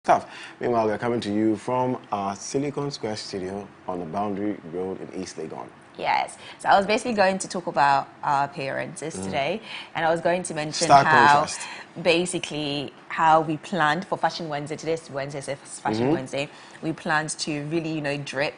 stuff. Meanwhile, we're coming to you from our Silicon Square studio on the Boundary Road in East Legon. Yes. So I was basically going to talk about our appearances today, and I was going to mention Stark contrast. basically how we planned for Fashion Wednesday. Today's Wednesday, so it's Fashion Wednesday. We planned to really, drip,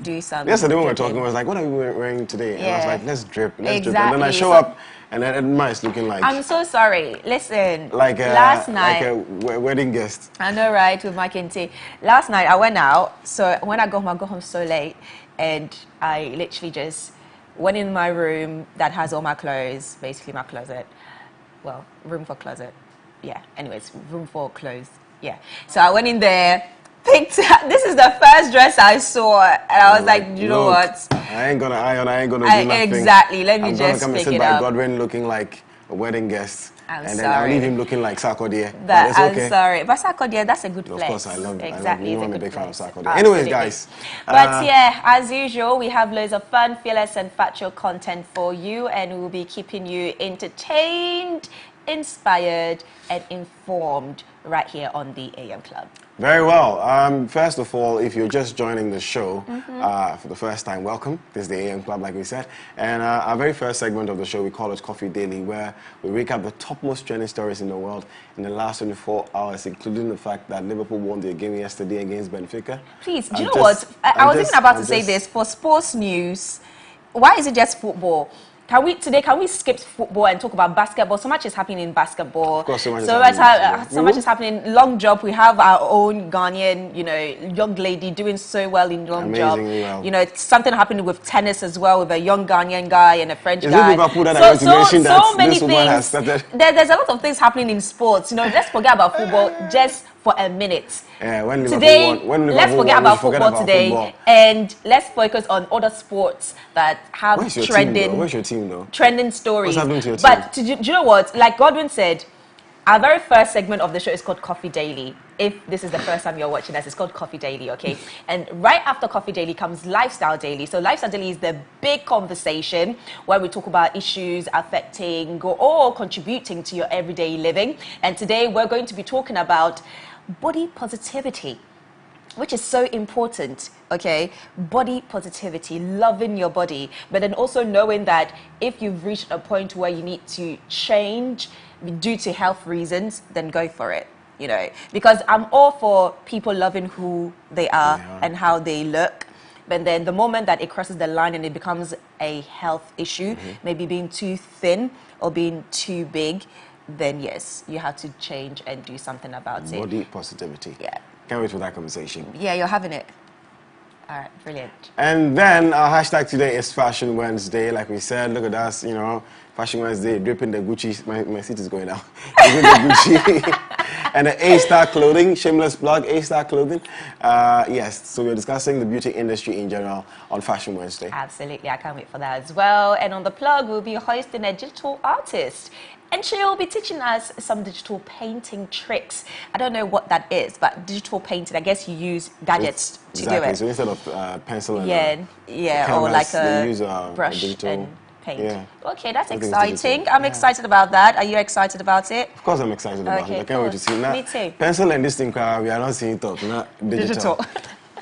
do some. Yesterday when we were talking, I was like, what are we wearing today? And I was like, let's drip, let's drip. And then I show So, up, and then Edma is looking like... I'm so sorry. Listen, like last night... Like a wedding guest. I know, right, with my kente. Last night, I went out. So when I got home so late. And I literally just went in my room that has all my clothes, basically my closet. Well, room for closet. Yeah, anyways, room for clothes. Yeah. So I went in there, picked, this is the first dress I saw. And I was like, you know what? I ain't gonna iron, I ain't gonna do nothing. Exactly, let me I'm just gonna come pick and sit it by up. Godwin looking like a wedding guest. I'm and sorry. then I'll leave him looking like Sarkodie. I'm sorry. But Sarkodie, that's a good flex. Of course, I love it. Exactly, I'm a good big fan of flex. Sarkodie. Anyways, guys. But yeah, as usual, we have loads of fun, fearless, and factual content for you, and we'll be keeping you entertained, inspired, and informed right here on the AM Club. Very well. First of all, if you're just joining the show for the first time, welcome. This is the AM Club, like we said. And our very first segment of the show, we call it Coffee Daily, where we recap the topmost trending stories in the world in the last 24 hours, including the fact that Liverpool won their game yesterday against Benfica. Please, do you know what? I was even about to say this. For sports news, why is it just football? Can we skip football and talk about basketball? So much is happening in basketball. Of course, so much is happening. Long jump. We have our own Ghanaian, young lady doing so well in long jump. Well. Something happened with tennis as well, with a young Ghanaian guy and a French guy. Is it Liverpool that I want to mention that many this woman has started? There's a lot of things happening in sports. Let's forget about football just for a minute. Yeah, when let's forget about football today, and let's focus on other sports that have trending. Where's your team though? Trending stories. What's happening to your team? But do you know what? Like Godwin said, our very first segment of the show is called Coffee Daily. If this is the first time you're watching us, it's called Coffee Daily, okay? And right after Coffee Daily comes Lifestyle Daily. So Lifestyle Daily is the big conversation where we talk about issues affecting or contributing to your everyday living. And today we're going to be talking about body positivity, which is so important, okay? Body positivity, loving your body, but then also knowing that if you've reached a point where you need to change due to health reasons, then go for it, because I'm all for people loving who they are and how they look. But then the moment that it crosses the line and it becomes a health issue, maybe being too thin or being too big, then yes, you have to change and do something about it. Body positivity. Yeah. Can't wait for that conversation. Yeah, you're having it. All right, brilliant. And then our hashtag today is Fashion Wednesday. Like we said, look at us, Fashion Wednesday, dripping the Gucci. My seat is going down. Dripping the Gucci. And the A-Star Clothing, shameless plug, A-Star Clothing. Yes, so we're discussing the beauty industry in general on Fashion Wednesday. Absolutely, I can't wait for that as well. And on the plug, we'll be hosting a digital artist. And she'll be teaching us some digital painting tricks. I don't know what that is, but digital painting, I guess you use gadgets to do it. So instead of pencil and canvas, or like a brush and paint. Yeah. Okay, that's exciting. I'm excited about that. Are you excited about it? Of course I'm excited about it. I can't wait to see it. Me too. Pencil and this thing, we are not seeing it up, not digital.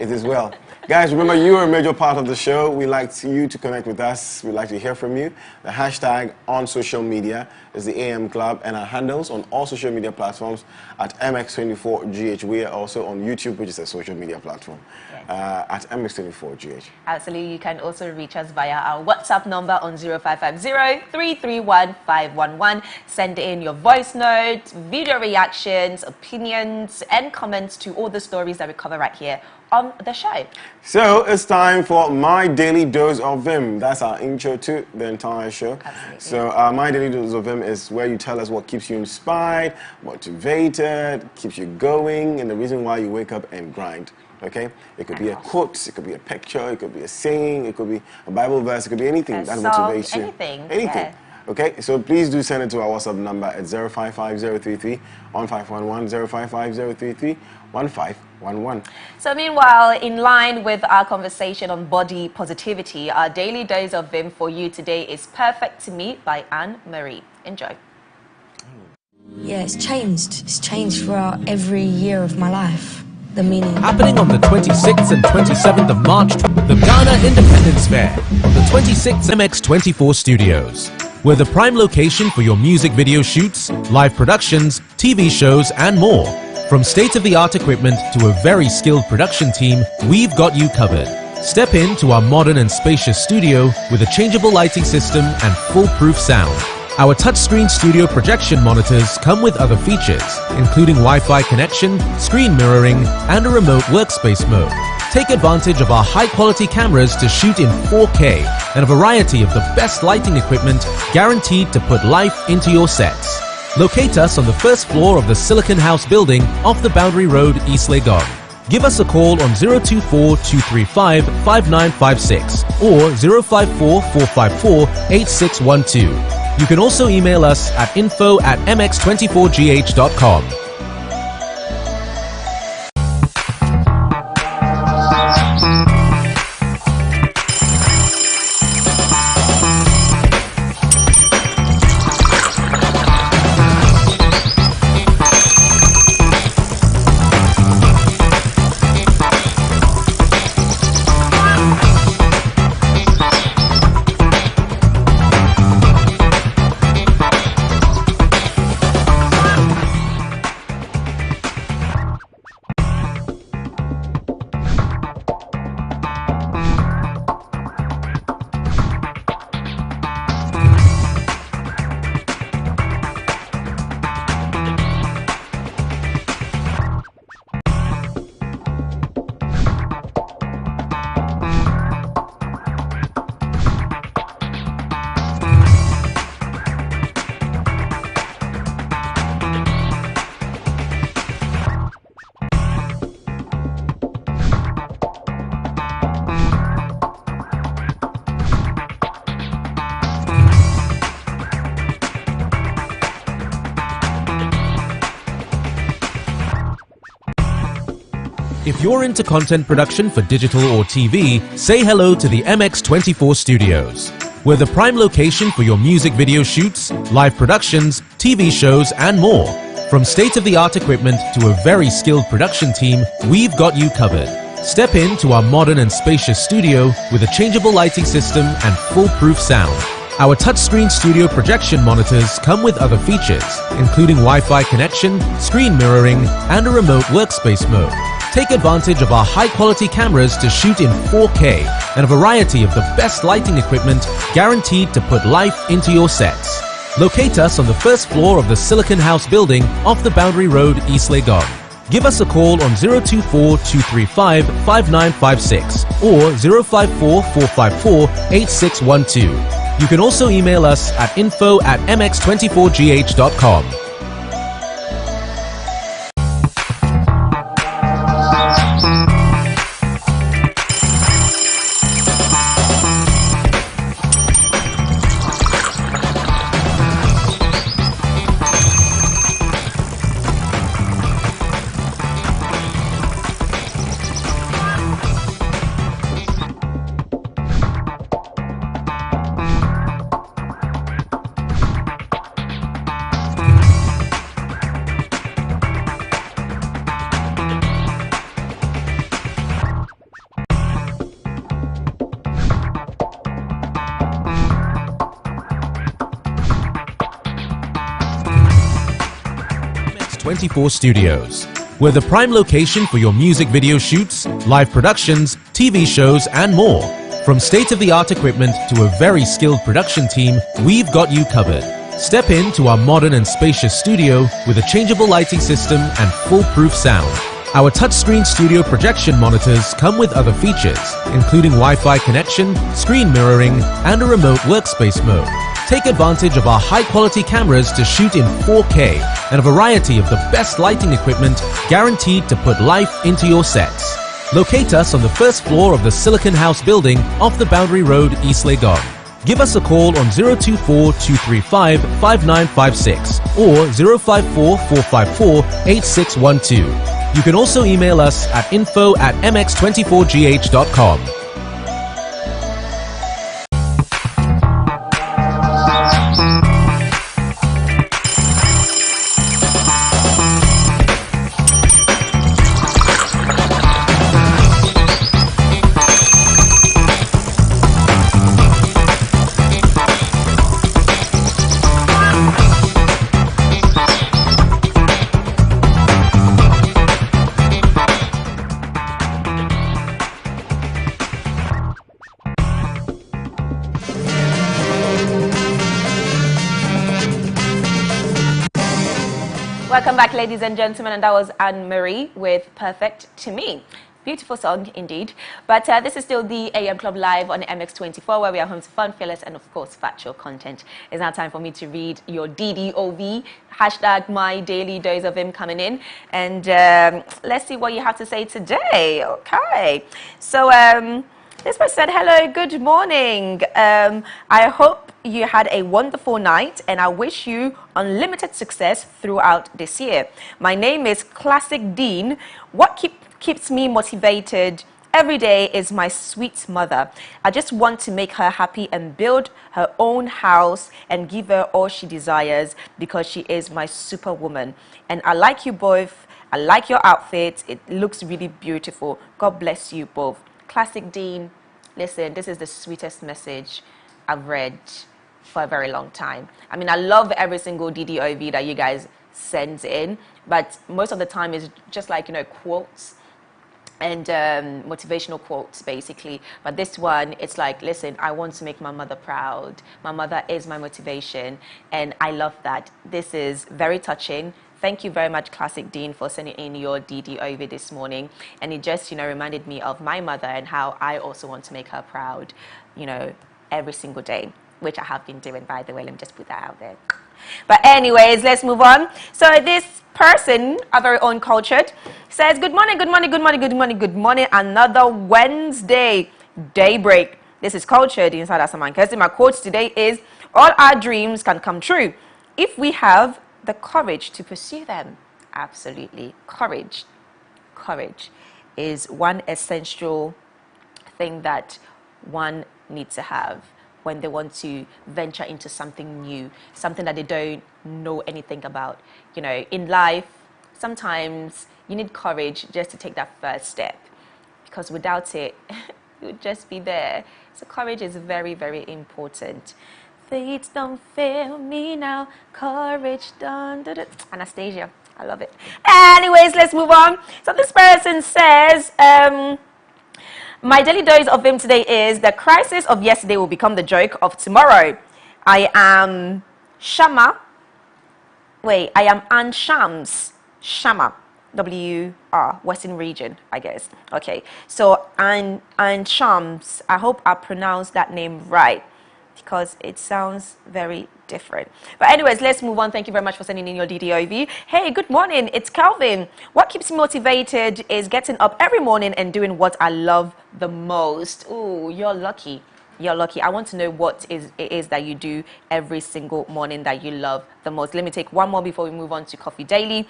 It is well. Guys, remember, you are a major part of the show. We like you to connect with us. We'd like to hear from you. The hashtag on social media is the AM Club, and our handles on all social media platforms at MX24GH. We are also on YouTube, which is a social media platform, at MX24GH. Absolutely. You can also reach us via our WhatsApp number on 0550-331-511. Send in your voice notes, video reactions, opinions, and comments to all the stories that we cover right here on the show. So it's time for My Daily Dose of Vim. That's our intro to the entire show. Absolutely. So My Daily Dose of Vim is where you tell us what keeps you inspired, motivated, keeps you going, and the reason why you wake up and grind. Okay? It could be a quote, it could be a picture, it could be a saying, it could be a Bible verse, it could be anything that motivates you. Anything. Yeah. Okay, so please do send it to our WhatsApp number at 055033 1511, 055033 1511. So meanwhile, in line with our conversation on body positivity, our daily dose of Vim for you today is Perfect to Me by Anne Marie. Enjoy. Yeah, it's changed. It's changed throughout every year of my life. The meaning. Happening on the 26th and 27th of March, the Ghana Independence Fair on the 26th MX24 Studios. We're the prime location for your music video shoots, live productions, TV shows and more. From state-of-the-art equipment to a very skilled production team, we've got you covered. Step into our modern and spacious studio with a changeable lighting system and foolproof sound. Our touchscreen studio projection monitors come with other features, including Wi-Fi connection, screen mirroring, and a remote workspace mode. Take advantage of our high-quality cameras to shoot in 4K and a variety of the best lighting equipment guaranteed to put life into your sets. Locate us on the first floor of the Silicon House building off the Boundary Road, East Legon. Give us a call on 024-235-5956 or 054-454-8612. You can also email us at info@mx24gh.com. If you're into content production for digital or TV, say hello to the MX24 Studios. We're the prime location for your music video shoots, live productions, TV shows and more. From state-of-the-art equipment to a very skilled production team, we've got you covered. Step into our modern and spacious studio with a changeable lighting system and foolproof sound. Our touchscreen studio projection monitors come with other features, including Wi-Fi connection, screen mirroring, and a remote workspace mode. Take advantage of our high-quality cameras to shoot in 4K and a variety of the best lighting equipment guaranteed to put life into your sets. Locate us on the first floor of the Silicon House building off the Boundary Road, East Legon. Give us a call on 024-235-5956 or 054-454-8612. You can also email us at info@mx24gh.com. MX24 Studios. We're the prime location for your music video shoots, live productions, TV shows and more. From state-of-the-art equipment to a very skilled production team, we've got you covered. Step into our modern and spacious studio with a changeable lighting system and foolproof sound. Our touchscreen studio projection monitors come with other features, including Wi-Fi connection, screen mirroring, and a remote workspace mode. Take advantage of our high-quality cameras to shoot in 4K and a variety of the best lighting equipment guaranteed to put life into your sets. Locate us on the first floor of the Silicon House building off the Boundary Road, East Legon. Give us a call on 024-235-5956 or 054-454-8612. You can also email us at info@mx24gh.com. Welcome back, ladies and gentlemen, and that was Anne-Marie with Perfect to Me. Beautiful song indeed. But this is still the AM Club Live on MX24, where we are home to fun, fearless, and of course factual content. It's now time for me to read your DDOV, hashtag my daily dose of him coming in. And let's see what you have to say today. Okay. So this person said, hello, good morning. I hope you had a wonderful night, and I wish you unlimited success throughout this year. My name is Classic Dean. What keeps me motivated every day is my sweet mother. I just want to make her happy and build her own house and give her all she desires because she is my superwoman. And I like you both. I like your outfit. It looks really beautiful. God bless you both. Classic Dean, listen, this is the sweetest message I've read for a very long time. I mean, I love every single DDOV that you guys send in, but most of the time it's just like, you know, quotes and motivational quotes basically. But this one, it's like, listen, I want to make my mother proud. My mother is my motivation, and I love that. This is very touching. Thank you very much, Classic Dean, for sending in your DDOV this morning. And it just, you know, reminded me of my mother and how I also want to make her proud, you know, every single day, which I have been doing, by the way. Let me just put that out there. But anyways, let's move on. So this person, our very own Cultured, says, good morning, good morning, good morning, good morning, good morning. Another Wednesday daybreak. This is Cultured inside Asaman Kirsten. My quote today is, all our dreams can come true if we have the courage to pursue them. Absolutely. Courage. Courage is one essential thing that one needs to have when they want to venture into something new, something that they don't know anything about. You know, in life, sometimes you need courage just to take that first step, because without it, you would just be there. So courage is very, very important. Faith don't fail me now, courage done. Anastasia, I love it. Anyways, let's move on. So this person says, my daily dose of him today is, the crisis of yesterday will become the joke of tomorrow. I am Ann Shams. Shama. WR, Western Region, I guess. Okay. So Ann Shams, I hope I pronounced that name right, because it sounds very different. But anyways, let's move on. Thank you very much for sending in your DDOV. Hey, good morning. It's Calvin. What keeps me motivated is getting up every morning and doing what I love the most. Ooh, you're lucky. You're lucky. I want to know what it is that you do every single morning that you love the most. Let me take one more before we move on to Coffee Daily.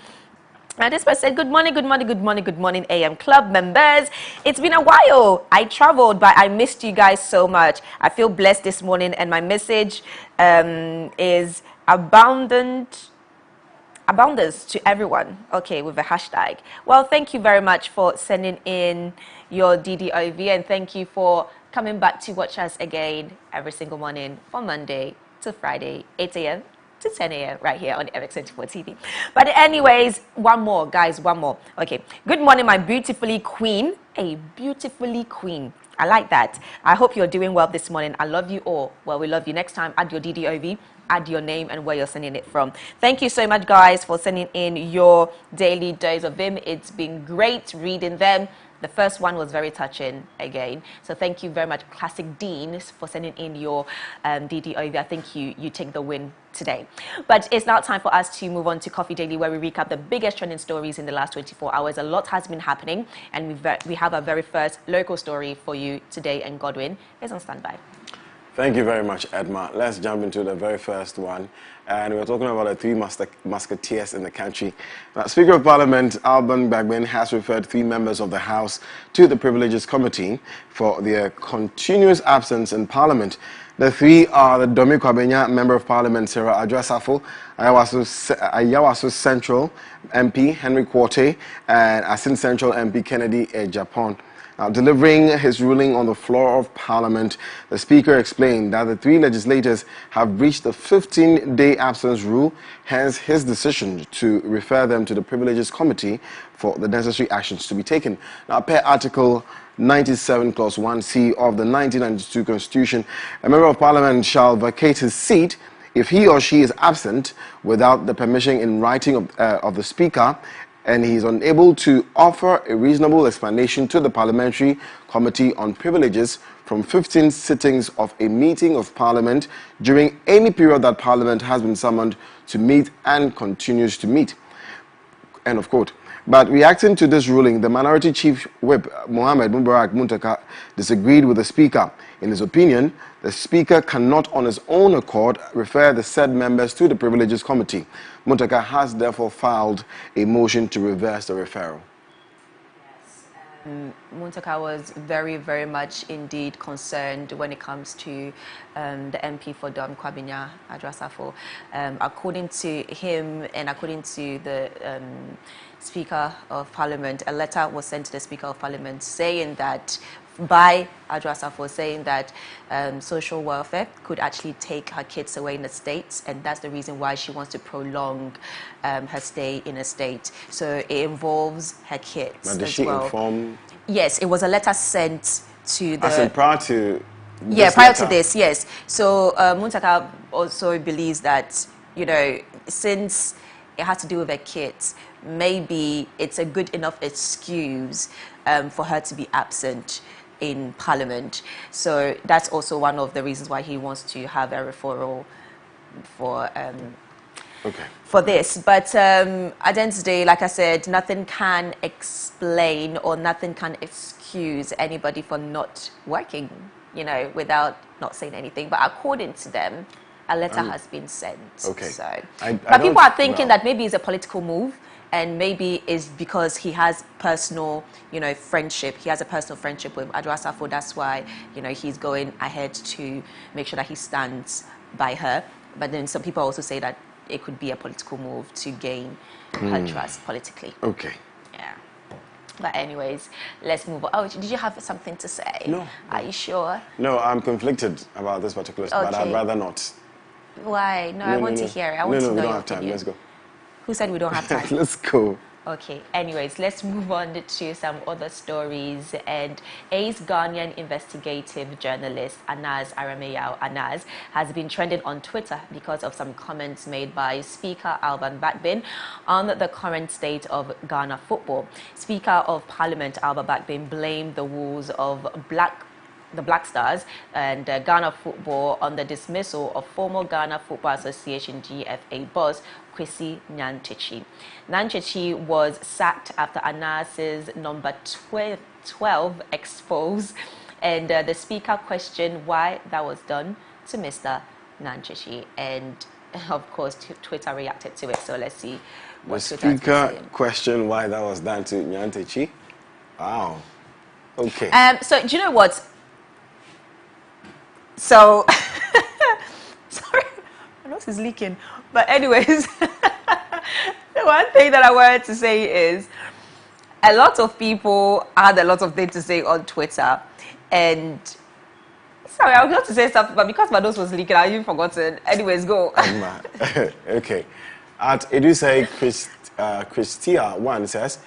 And this person said, good morning, good morning, good morning, good morning, AM Club members. It's been a while. I traveled, but I missed you guys so much. I feel blessed this morning, and my message is abundance to everyone. Okay, with a hashtag. Well, thank you very much for sending in your DDOV, and thank you for coming back to watch us again every single morning from Monday to Friday, 8 a.m. to 10 a.m. right here on MX24 TV. But anyways, one more, guys, one more. Okay. Good morning, my beautifully queen. A beautifully queen. I like that. I hope you're doing well this morning. I love you all. Well, we love you. Next time, add your DDOV, add your name and where you're sending it from. Thank you so much, guys, for sending in your daily dose of him. It's been great reading them. The first one was very touching again. So thank you very much, Classic Dean, for sending in your DDOV. I think you take the win today. But it's now time for us to move on to Coffee Daily, where we recap the biggest trending stories in the last 24 hours. A lot has been happening, and we have our very first local story for you today, and Godwin is on standby. Thank you very much, Edma. Let's jump into the very first one. And we're talking about the three musketeers in the country. Now, Speaker of Parliament Alban Bagbin has referred three members of the House to the Privileges Committee for their continuous absence in Parliament. The three are the Domi Kwabenya, Member of Parliament Sarah Adjasafo, Ayawaso Central MP Henry Quarte, and Asin Central MP Kennedy Japan. Now, delivering his ruling on the floor of Parliament, the Speaker explained that the three legislators have breached the 15-day absence rule, hence his decision to refer them to the Privileges Committee for the necessary actions to be taken. Now, per Article 97 Clause 1C of the 1992 Constitution, a Member of Parliament shall vacate his seat If he or she is absent without the permission in writing of the Speaker, and he is unable to offer a reasonable explanation to the Parliamentary Committee on Privileges from 15 sittings of a meeting of Parliament during any period that Parliament has been summoned to meet and continues to meet. End of quote. But reacting to this ruling, the Minority Chief Whip, Mohammed Mubarak Muntaka, disagreed with the Speaker. In his opinion, the Speaker cannot on his own accord refer the said members to the Privileges Committee. Muntaka has therefore filed a motion to reverse the referral. Muntaka was very, very much indeed concerned when it comes to the MP for Dom Kwabinya Adrasafo. According to him and according to the Speaker of Parliament, a letter was sent to the Speaker of Parliament saying that by Adrasafo, saying that social welfare could actually take her kids away in the States, and that's the reason why she wants to prolong her stay in the state. So it involves her kids. But did she inform? Yes, it was a letter sent to the... As in prior to this Yeah, prior letter. to this, yes. So Muntaka also believes that, you know, since it has to do with her kids, maybe it's a good enough excuse for her to be absent in Parliament. So that's also one of the reasons why he wants to have a referral for for this. But at the end of the day, like I said, nothing can explain or nothing can excuse anybody for not working, you know, without not saying anything. But according to them, a letter has been sent. Okay. So, but but people are thinking that maybe it's a political move, and maybe it's because he has personal, you know, friendship. He has a personal friendship with Adrasafo. That's why, you know, he's going ahead to make sure that he stands by her. But then some people also say that it could be a political move to gain her trust politically. Okay. Yeah. But anyways, let's move on. Oh, did you have something to say? No. Are you sure? No, I'm conflicted about this particular stuff, but I'd Okay. rather not. Why? No, I want to hear it. I want to know we don't your have time. opinion. Let's go. Who said we don't have time? Let's go. Okay, anyways, let's move on to some other stories. And Ace Ghanaian investigative journalist Anas Arameyao Anas has been trending on Twitter because of some comments made by Speaker Alban Bagbin on the current state of Ghana football. Speaker of Parliament Alban Bagbin blamed the woes of the Black Stars and Ghana football on the dismissal of former Ghana Football Association GFA boss Kwesi Nyantakyi. Nyantakyi was sacked after Anas's number 12 exposed, and the speaker questioned why that was done to Mr. Nyantakyi, and of course Twitter reacted to it. So let's see what The Twitter has been speaker saying. questioned why that was done to Nyantakyi. Wow. Okay. So do you know what? So, sorry, my nose is leaking. But anyways, the one thing that I wanted to say is a lot of people had a lot of things to say on Twitter. And, sorry, I was going to say something, but because my nose was leaking, I even forgotten. Anyways, go. Okay. At Edusei Christia 1 says,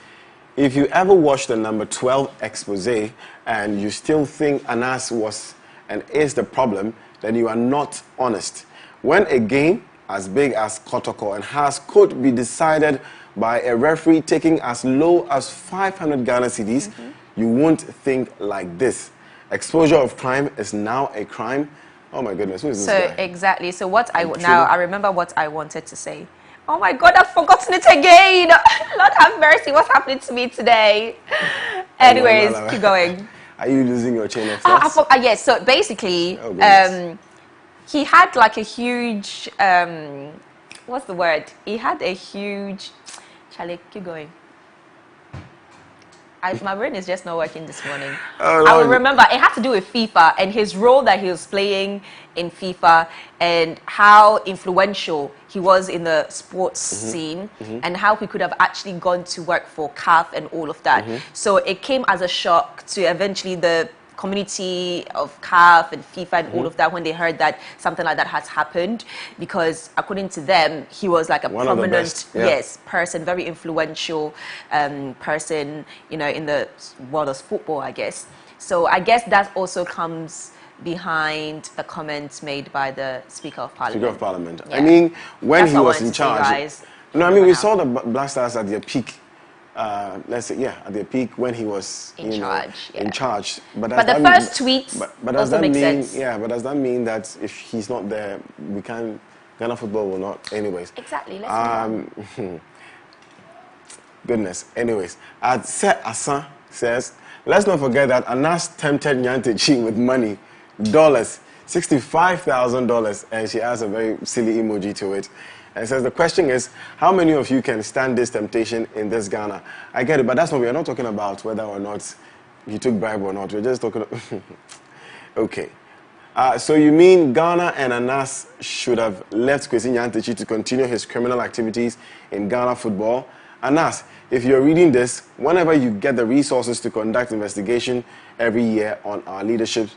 if you ever watch the number 12 expose and you still think Anas was and is the problem, then you are not honest. When a game as big as Kotoko and Has could be decided by a referee taking as low as 500 Ghana cedis, you won't think like this. Exposure of crime is now a crime. Oh my goodness, who is this guy? Exactly. So what I remember what I wanted to say. Oh my God, I've forgotten it again. Lord have mercy, what's happening to me today? Anyways, keep going. Are you losing your chain of thought? Yes, so basically, he had like a huge, what's the word? He had a huge, Charlie, keep going. My brain is just not working this morning. Oh, I will remember, it had to do with FIFA and his role that he was playing in FIFA and how influential he was in the sports scene and how he could have actually gone to work for CAF and all of that. So it came as a shock to eventually the community of CAF and FIFA and all of that when they heard that something like that has happened, because according to them he was like a prominent person, very influential person, you know, in the world of football, I guess. So I guess that also comes behind the comments made by the Speaker of Parliament. Speaker of Parliament. Yeah. I mean, when That's he what I was wanted in to say, charge. guys. No, I mean, we saw the Black Stars at their peak. Let's say, yeah, at their peak when he was in charge. In charge. But the first tweets but also make sense. Yeah, but does that mean that if he's not there, we can't? Ghana football will not. Anyways. Exactly. Let's move on. Goodness. Anyways, Asan says, let's not forget that Anas tempted Nyantechi with money, $65,000, and she adds a very silly emoji to it. And says, the question is, how many of you can stand this temptation in this Ghana? I get it, but that's what we're not talking about, whether or not you took bribe or not. We're just talking Okay. So you mean Ghana and Anas should have left Kwesi Nyantechi to continue his criminal activities in Ghana football? Anas, if you're reading this, whenever you get the resources to conduct investigation every year on our leadership,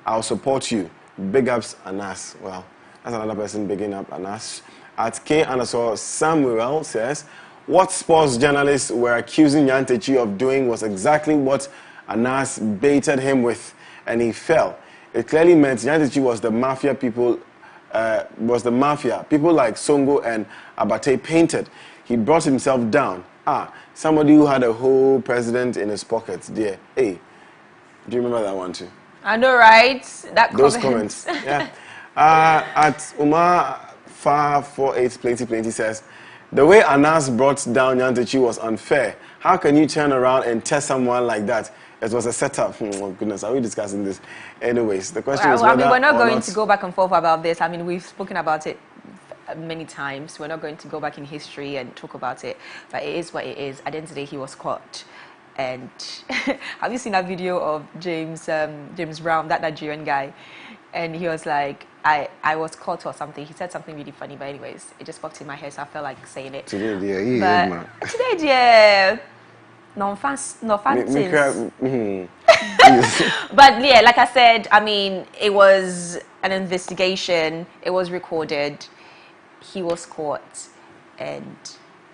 I'll support you. Big ups, Anas. Well, that's another person bigging up Anas. At K_Samuel says, what sports journalists were accusing Nyantechi of doing was exactly what Anas baited him with, and he fell. It clearly meant Nyantechi was the mafia people, people like Songo and Abate painted. He brought himself down. Somebody who had a whole president in his pockets. Dear, hey, do you remember that one too? I know, right? Those comments. Yeah. At Umar 548 plenty says, the way Anas brought down Nyantechi was unfair. How can you turn around and test someone like that? It was a setup. Oh goodness, are we discussing this? Anyways, the question is whether we're not going to go back and forth about this. I mean, we've spoken about it many times. We're not going to go back in history and talk about it, but it is what it is. At the end of the day, he was caught. And have you seen that video of James Brown, that Nigerian guy? And he was like, I was caught or something. He said something really funny, but anyways, it just popped in my head, so I felt like saying it. Today, dear, no offense. But yeah, like I said, I mean, it was an investigation. It was recorded. He was caught, and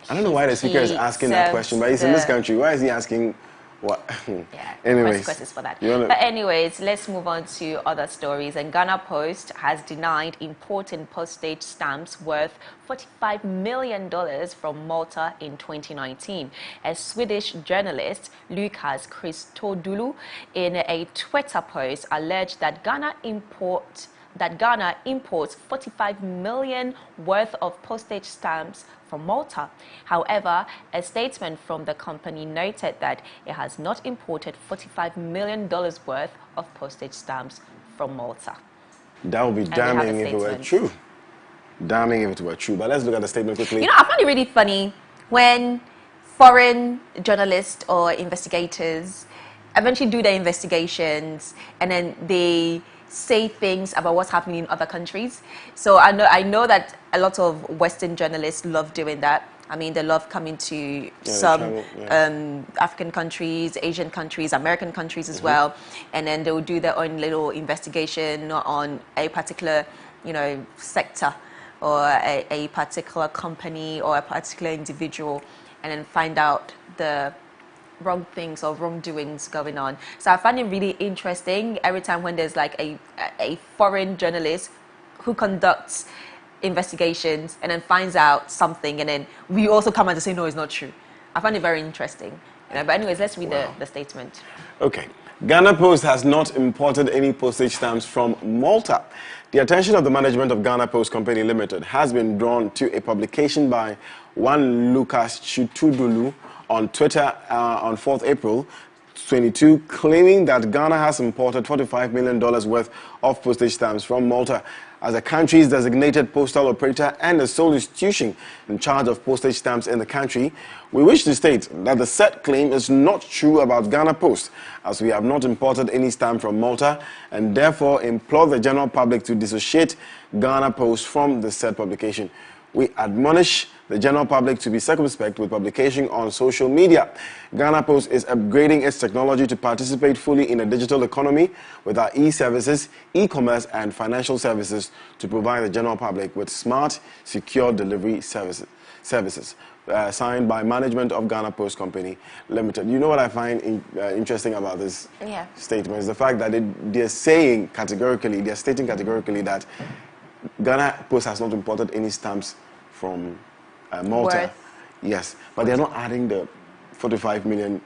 I don't know why the speaker is asking that question, but he's in this country. Why is he asking what? Yeah, anyways, questions for that. But anyways, let's move on to other stories. And Ghana Post has denied importing postage stamps worth $45 million from Malta in 2019. A Swedish journalist, Lukas Christodoulou, in a Twitter post alleged that Ghana imports 45 million worth of postage stamps from Malta. However, a statement from the company noted that it has not imported $45 million worth of postage stamps from Malta. That would be damning if it were true. Damning if it were true. But let's look at the statement quickly. You know, I find it really funny when foreign journalists or investigators eventually do their investigations and then they say things about what's happening in other countries. So I know that a lot of Western journalists love doing that. I mean, they love coming to some African countries, Asian countries, American countries as well, and then they will do their own little investigation on a particular, sector or a particular company or a particular individual, and then find out the wrong things or wrongdoings going on. So I find it really interesting every time when there's like a foreign journalist who conducts investigations and then finds out something, and then we also come out to say no, it's not true. I find it very interesting. But anyways, let's read the statement. Okay. Ghana Post has not imported any postage stamps from Malta. The attention of the management of Ghana Post Company Limited has been drawn to a publication by one Lukas Christodoulou on Twitter on 4th April 22, claiming that Ghana has imported $45 million worth of postage stamps from Malta as the country's designated postal operator and the sole institution in charge of postage stamps in the country. We wish to state that the said claim is not true about Ghana Post, as we have not imported any stamp from Malta, and therefore implore the general public to dissociate Ghana Post from the said publication. We admonish the general public to be circumspect with publication on social media. Ghana Post is upgrading its technology to participate fully in the digital economy with our e-services, e-commerce and financial services to provide the general public with smart, secure delivery services. Services, signed by management of Ghana Post Company Limited. You know what I find interesting about this statement is the fact that they're saying categorically, they're stating categorically that Ghana Post has not imported any stamps from Malta. Worth. Yes, but they're not adding the $45 million.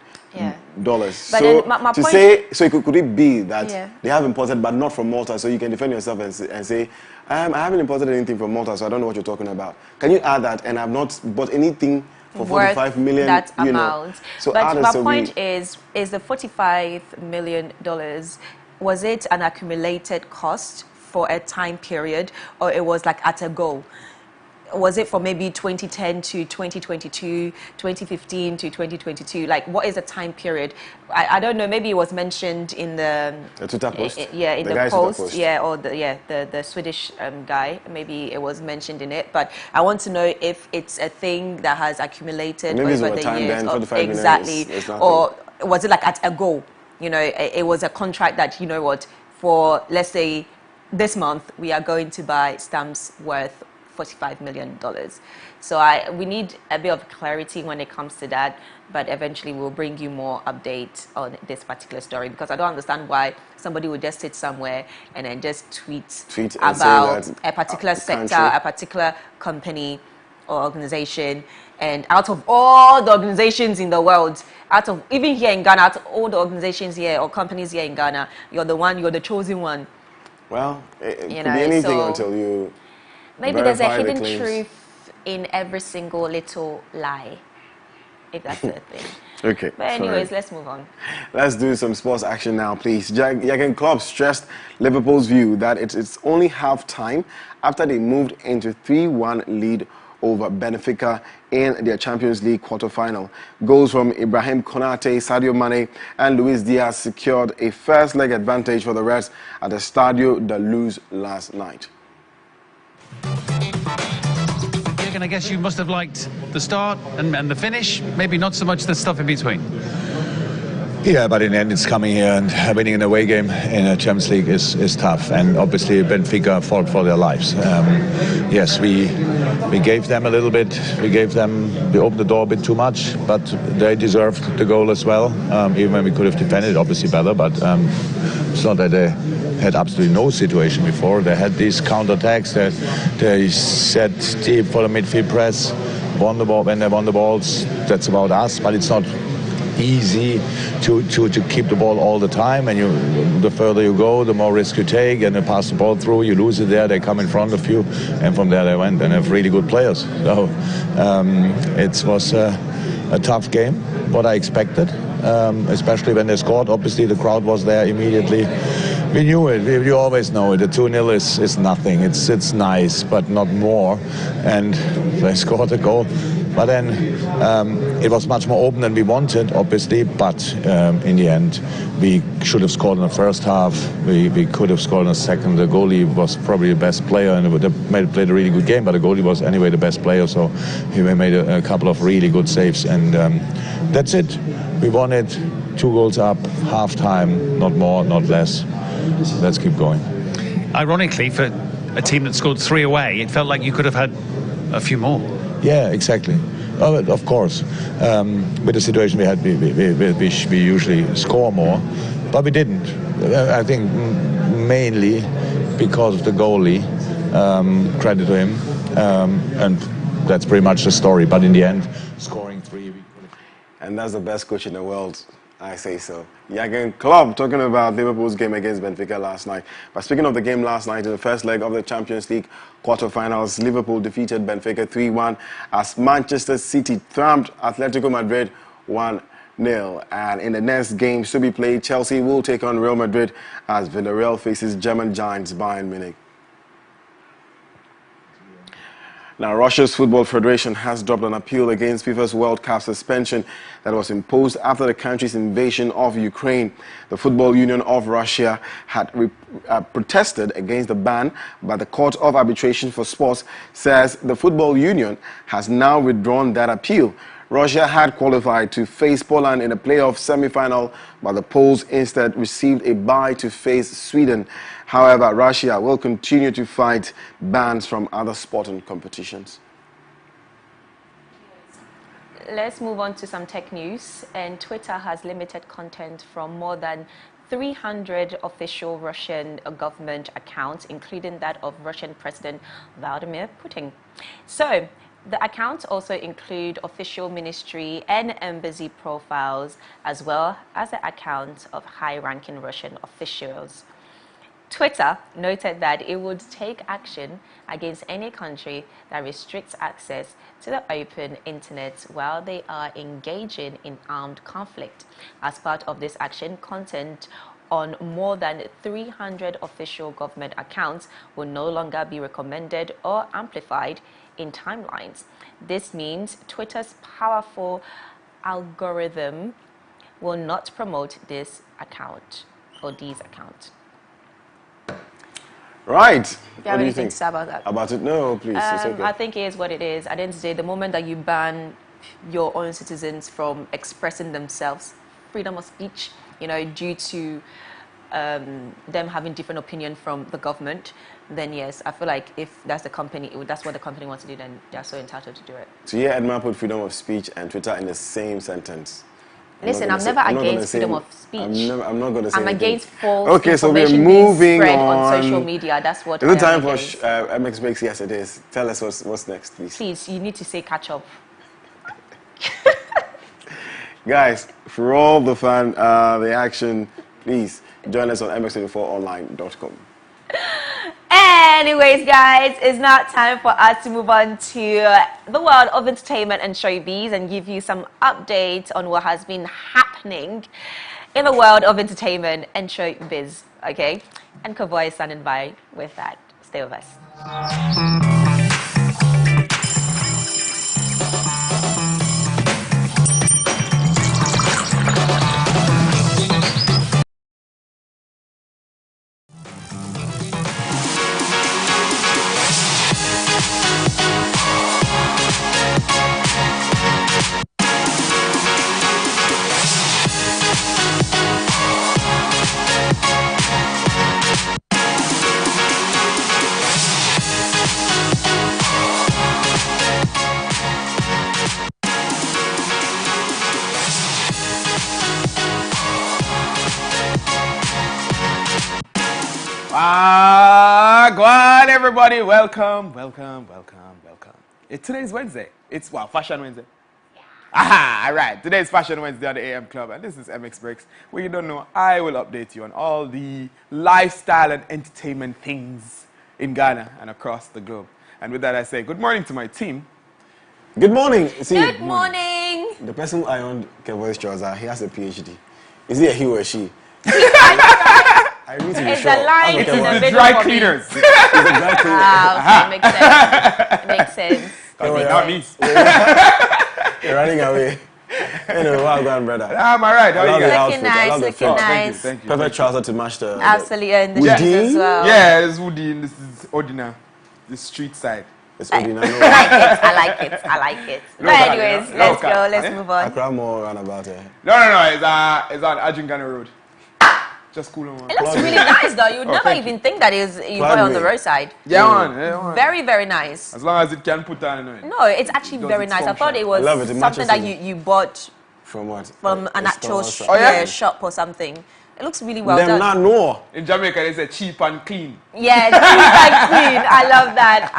But so then my to point, say, so could it be that they have imported but not from Malta, so you can defend yourself and say, I haven't imported anything from Malta, so I don't know what you're talking about. Can you add that? And I've not bought anything for $45 million. That amount. So but my point is the $45 million, was it an accumulated cost for a time period, or it was like at a go? Was it for maybe 2010 to 2022, 2015 to 2022? Like, what is the time period? I don't know. Maybe it was mentioned in the Twitter post. In the post. Or the Swedish guy. Maybe it was mentioned in it. But I want to know if it's a thing that has accumulated maybe over the years. Then, exactly. Or was it like at a go? You know, it was a contract that, you know what, for let's say this month we are going to buy stamps worth $45 million. So we need a bit of clarity when it comes to that, but eventually we'll bring you more updates on this particular story, because I don't understand why somebody would just sit somewhere and then just tweet about a particular sector, a particular company or organization, and out of all the organizations in the world, out of even here in Ghana, out of all the organizations here or companies here in Ghana, you're the chosen one. Well, it could be anything until you maybe there's a hidden truth in every single little lie, if that's the thing. Okay. But anyways, let's move on. Let's do some sports action now, please. Jurgen Klopp stressed Liverpool's view that it's only half time after they moved into 3-1 lead over Benfica in their Champions League quarter-final. Goals from Ibrahim Konate, Sadio Mane and Luis Diaz secured a first-leg advantage for the Reds at the Stadio da Luz last night. And I guess you must have liked the start and the finish, maybe not so much the stuff in between. Yeah, but in the end it's coming here, and winning an away game in a Champions League is tough, and obviously Benfica fought for their lives. Yes, we gave them a little bit, we opened the door a bit too much, but they deserved the goal as well, even when we could have defended it obviously better, but it's not that they had absolutely no situation before. They had these counter-attacks that they set deep for the midfield press, won the ball when they won the balls. That's about us, but it's not easy to keep the ball all the time, and the further you go, the more risk you take, and they pass the ball through, you lose it there, they come in front of you, and from there they went and have really good players. So it was a tough game, what I expected, especially when they scored. Obviously the crowd was there immediately. We knew it. You always know it. The 2-0 is nothing. It's nice, but not more. And they scored a goal. But then it was much more open than we wanted, obviously. But in the end, we should have scored in the first half. We could have scored in the second. The goalie was probably the best player, and played a really good game. But the goalie was anyway the best player, so he made a couple of really good saves. And that's it. We won it. 2 goals up, half time, not more, not less. Let's keep going. Ironically, for a team that scored 3 away, it felt like you could have had a few more. Yeah, exactly. Of course. With the situation we had, we usually score more, but we didn't. I think mainly because of the goalie. Credit to him. And that's pretty much the story. But in the end, scoring 3. And that's the best coach in the world. I say so. Jurgen Klopp talking about Liverpool's game against Benfica last night. But speaking of the game last night, in the first leg of the Champions League quarterfinals, Liverpool defeated Benfica 3-1 as Manchester City thumped Atletico Madrid 1-0. And in the next game to be played, Chelsea will take on Real Madrid as Villarreal faces German giants Bayern Munich. Now, Russia's Football Federation has dropped an appeal against FIFA's World Cup suspension that was imposed after the country's invasion of Ukraine. The Football Union of Russia had protested against the ban, but the Court of Arbitration for Sports says the Football Union has now withdrawn that appeal. Russia had qualified to face Poland in a playoff semi-final, but the Poles instead received a bye to face Sweden. However, Russia will continue to fight bans from other sporting competitions. let's move on to some tech news. And Twitter has limited content from more than 300 official Russian government accounts, including that of Russian President Vladimir Putin. So, the accounts also include official ministry and embassy profiles, as well as the accounts of high-ranking Russian officials. Twitter noted that it would take action against any country that restricts access to the open internet while they are engaging in armed conflict. As part of this action, content on more than 300 official government accounts will no longer be recommended or amplified in timelines. This means Twitter's powerful algorithm will not promote this account or these accounts. Right. Do you have anything to say about that? About it? No, please. It's okay. I think it is what it is. At the end of the day, the moment that you ban your own citizens from expressing themselves, freedom of speech, you know, due to them having different opinion from the government, then yes, I feel like if that's the company, that's what the company wants to do, then they're so entitled to do it. So yeah, Edmund put freedom of speech and Twitter in the same sentence. Listen, I'm never against freedom of speech. I'm not going to say I'm anything. against false Okay, so we're information moving being spread on social media. That's what Is it time for against. MX Breaks? Yes, it is. Tell us what's next, please. Please, you need to say catch up. Guys, for all the fun, the action, please join us on mx24online.com. Anyways, guys, it's now time for us to move on to the world of entertainment and showbiz and give you some updates on what has been happening in the world of entertainment and showbiz, okay? And Kavoy is standing by with that. Stay with us. Go on, everybody. Welcome. Today's Wednesday. It's Fashion Wednesday. Aha, all right. Today's Fashion Wednesday on the AM Club, and this is MX Breaks, where you don't know, I will update you on all the lifestyle and entertainment things in Ghana and across the globe. And with that, I say good morning to my team. Good morning. See, Good morning. The person who ironed Kevoy's trouser, he has a PhD. Is he a he or a she? I need to be It's sure. a line It's in the the middle dry for me. cleaners. He's a dry cleaner. Ah, okay, makes sense. Not me. You're running away. Anyway, well done, brother. I'm all right. How I are love you the guys? outfit. I love the looking fit. nice. Thank you. Perfect trouser to match the... Absolutely, and the Woody? shoes as well. Yeah, this is Woody and this is Odina. The street side. It's Odina. I like it. But anyways, let's go. Let's move on. Accra more roundabout here. No. It's on Ajungana Road. Just cool on. It looks really nice, though. You would never even think that you buy on the roadside. Yeah, man. Very, very nice. As long as it can put on it. No, it's actually Does very its nice. I thought function. it was I love it. It something matches that you bought From what? from an A actual store or shop or something. It looks really well Them done. not know. In Jamaica, they say cheap and clean. Yeah, cheap and clean. I love that.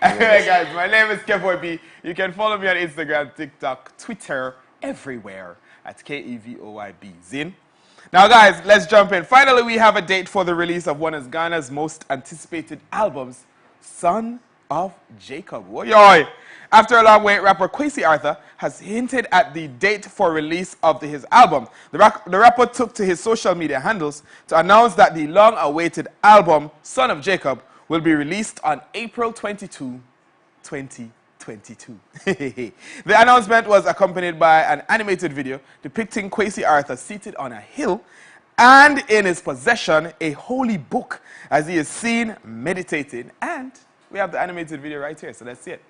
Anyway, guys, my name is Kevoy B. You can follow me on Instagram, TikTok, Twitter, everywhere at KEVOYB. Zin. Now, guys, let's jump in. Finally, we have a date for the release of one of Ghana's most anticipated albums, Son of Jacob. Woyoy! After a long wait, rapper Kwesi Arthur has hinted at the date for release of his album. The rapper took to his social media handles to announce that the long-awaited album, Son of Jacob, will be released on April 22, 2022. The announcement was accompanied by an animated video depicting Kwesi Arthur seated on a hill and in his possession a holy book as he is seen meditating. And we have the animated video right here, so let's see it.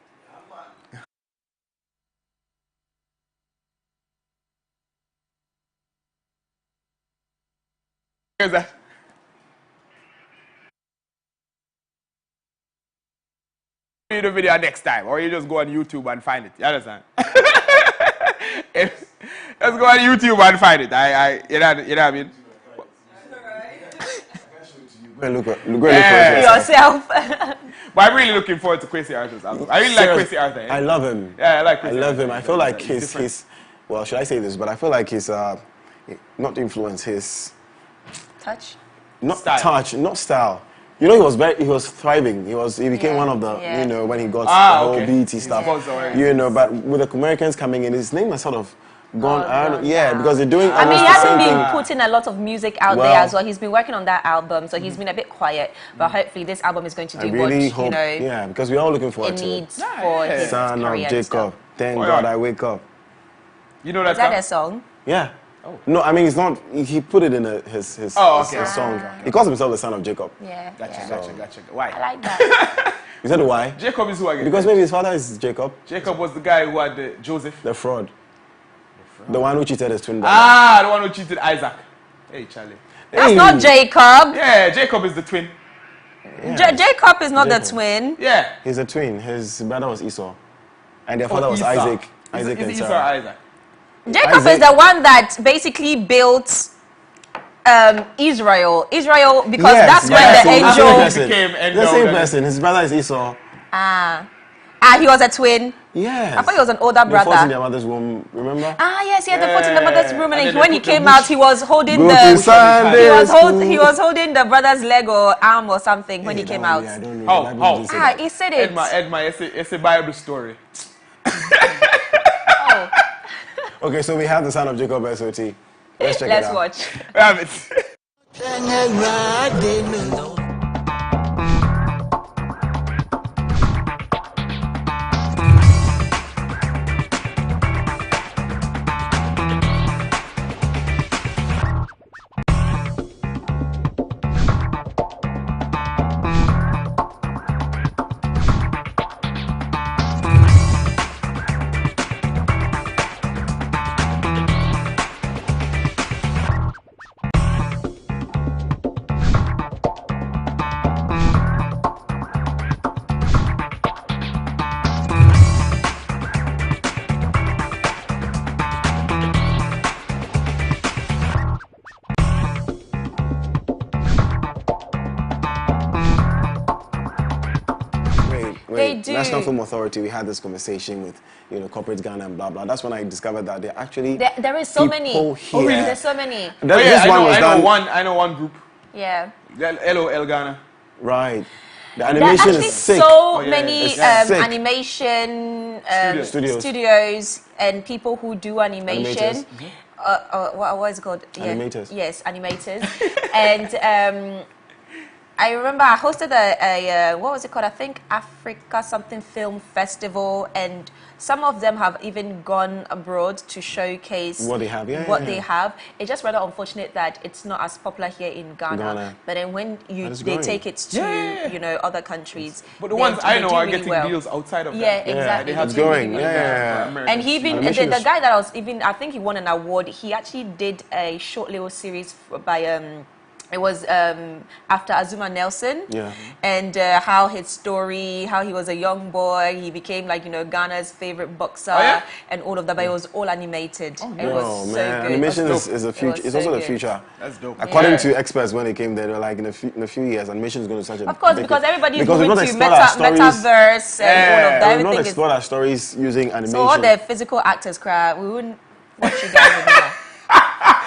Here's that. you the video next time, or you just go on YouTube and find it. You understand? Let's go on YouTube and find it. You know what I mean? Go and look for it yourself. But I'm really looking forward to Kwesi Arthur's album. I really like Kwesi Arthur. Eh? I love him. Yeah, I like Kwesi I love Arthur. him. I feel like his well, should I say this? But I feel like his not influence, his Touch. not Style. touch, not style. You know, he was thriving. He became one of the you know, when he got the whole BET stuff. You know, but with the Americans coming in, his name has sort of gone out. Yeah, because they're doing. I mean, he almost the hasn't same been thing. putting a lot of music out there as well. He's been working on that album, so he's been a bit quiet. But hopefully, this album is going to do I really what hope, you know. yeah, because we're all looking forward It to needs it. for his Son career of and Jacob, stuff. thank God I wake up. You know that Is that song? their song? Yeah. No, I mean it's not. He put it in his song. He calls himself the son of Jacob. Yeah. Gotcha. Why? I like that. You said why? Jacob is who again? Because maybe his father is Jacob. Jacob was the guy who had Joseph. The fraud. The one who cheated his twin brother. Ah, the one who cheated Isaac. Hey, Charlie. That's not Jacob. Yeah, Jacob is the twin. Yeah. Jacob is not the twin. Yeah. He's a twin. His brother was Esau. And their father was Esau. Isaac. Isaac and Esau or Sarah. Isaac? Jacob is the one that basically built Israel. Israel, because that's when the angel... The same person. His brother is Esau. He was a twin. Yes. I thought he was an older They brother. fought in their mother's womb, remember? Yes, he had the foot in the mother's room, and when he came bush. out, he was holding Go to Sunday he was holding the brother's leg or arm or something when he came out. I don't know. He said it. Edma, it's a Bible story. Okay, so we have the son of Jacob SOT. Let's check it out. Watch. We have it. National Film Authority, we had this conversation with, you know, corporate Ghana and blah blah. That's when I discovered that there actually there is so many. Here. Oh, really? There's so many. I know one group. Yeah. LOL Ghana. Right. The animation is sick. So many animation studios and people who do animation. What is it called? Animators. Yes, animators. And I remember I hosted a what was it called? I think Africa something film festival, and some of them have even gone abroad to showcase what they have. They have. It's just rather unfortunate that it's not as popular here in Ghana. But then when they take it to you know, other countries, but the ones I know are really getting deals outside of that. Yeah, exactly. It's going. And he even the guy that I was even, I think he won an award. He actually did a short little series by it was after Azuma Nelson, and how his story, how he was a young boy, he became, like, you know, Ghana's favorite boxer, and all of that. But it was all animated. It was so good. Animation is a future. It's also the future. That's dope. According to experts, when they came there, they were like, in a few years, animation is going to such a of course, because everybody is moving to metaverse and all of that. We will not explore our stories using animation. So all the physical actors cry. We wouldn't watch you guys anymore.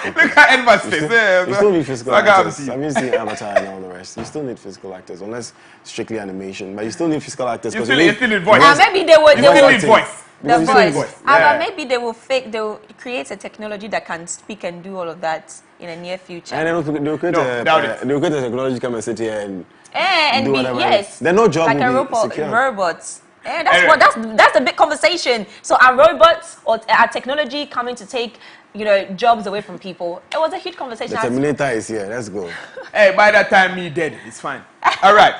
Look at Edma's face. You still need physical actors. I mean, see Avatar and all the rest. You still need physical actors, unless strictly animation. But you still need physical actors. You still need voice. Maybe they will. Need voice. The voice. Maybe they will create a technology that can speak and do all of that in the near future. And then they'll create a technology come and sit here and do whatever. Yes. Then no job like will be secure. Robots. That's the big conversation. So are robots or are technology coming to take, you know, jobs away from people? It was a huge conversation. The Terminator is here. Let's go. Hey, by that time me dead, it's fine. All right.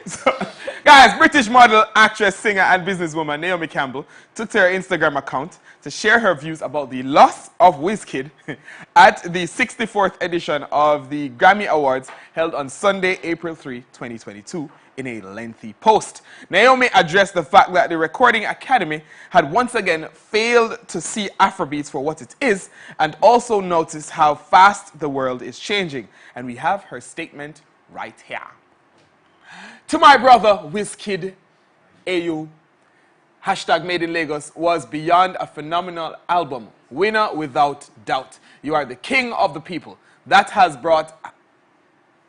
So Guys, British model, actress, singer, and businesswoman Naomi Campbell took to her Instagram account to share her views about the loss of Wizkid at the 64th edition of the Grammy Awards held on Sunday, April 3, 2022, in a lengthy post. Naomi addressed the fact that the Recording Academy had once again failed to see Afrobeats for what it is, and also noticed how fast the world is changing. And we have her statement right here. To my brother, Wizkid, AU, hashtag Made in Lagos was beyond a phenomenal album. Winner without doubt. You are the king of the people. That has brought,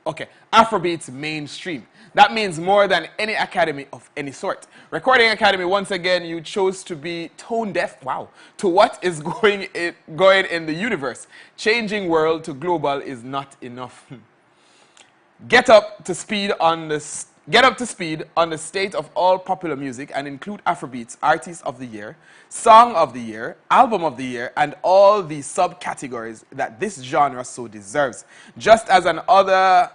Afrobeats mainstream. That means more than any academy of any sort. Recording Academy, once again, you chose to be tone deaf, to what is going in the universe. Changing world to global is not enough. Get up to speed on the state of all popular music and include Afrobeats, Artist of the Year, Song of the Year, Album of the Year, and all the subcategories that this genre so deserves. Just as any other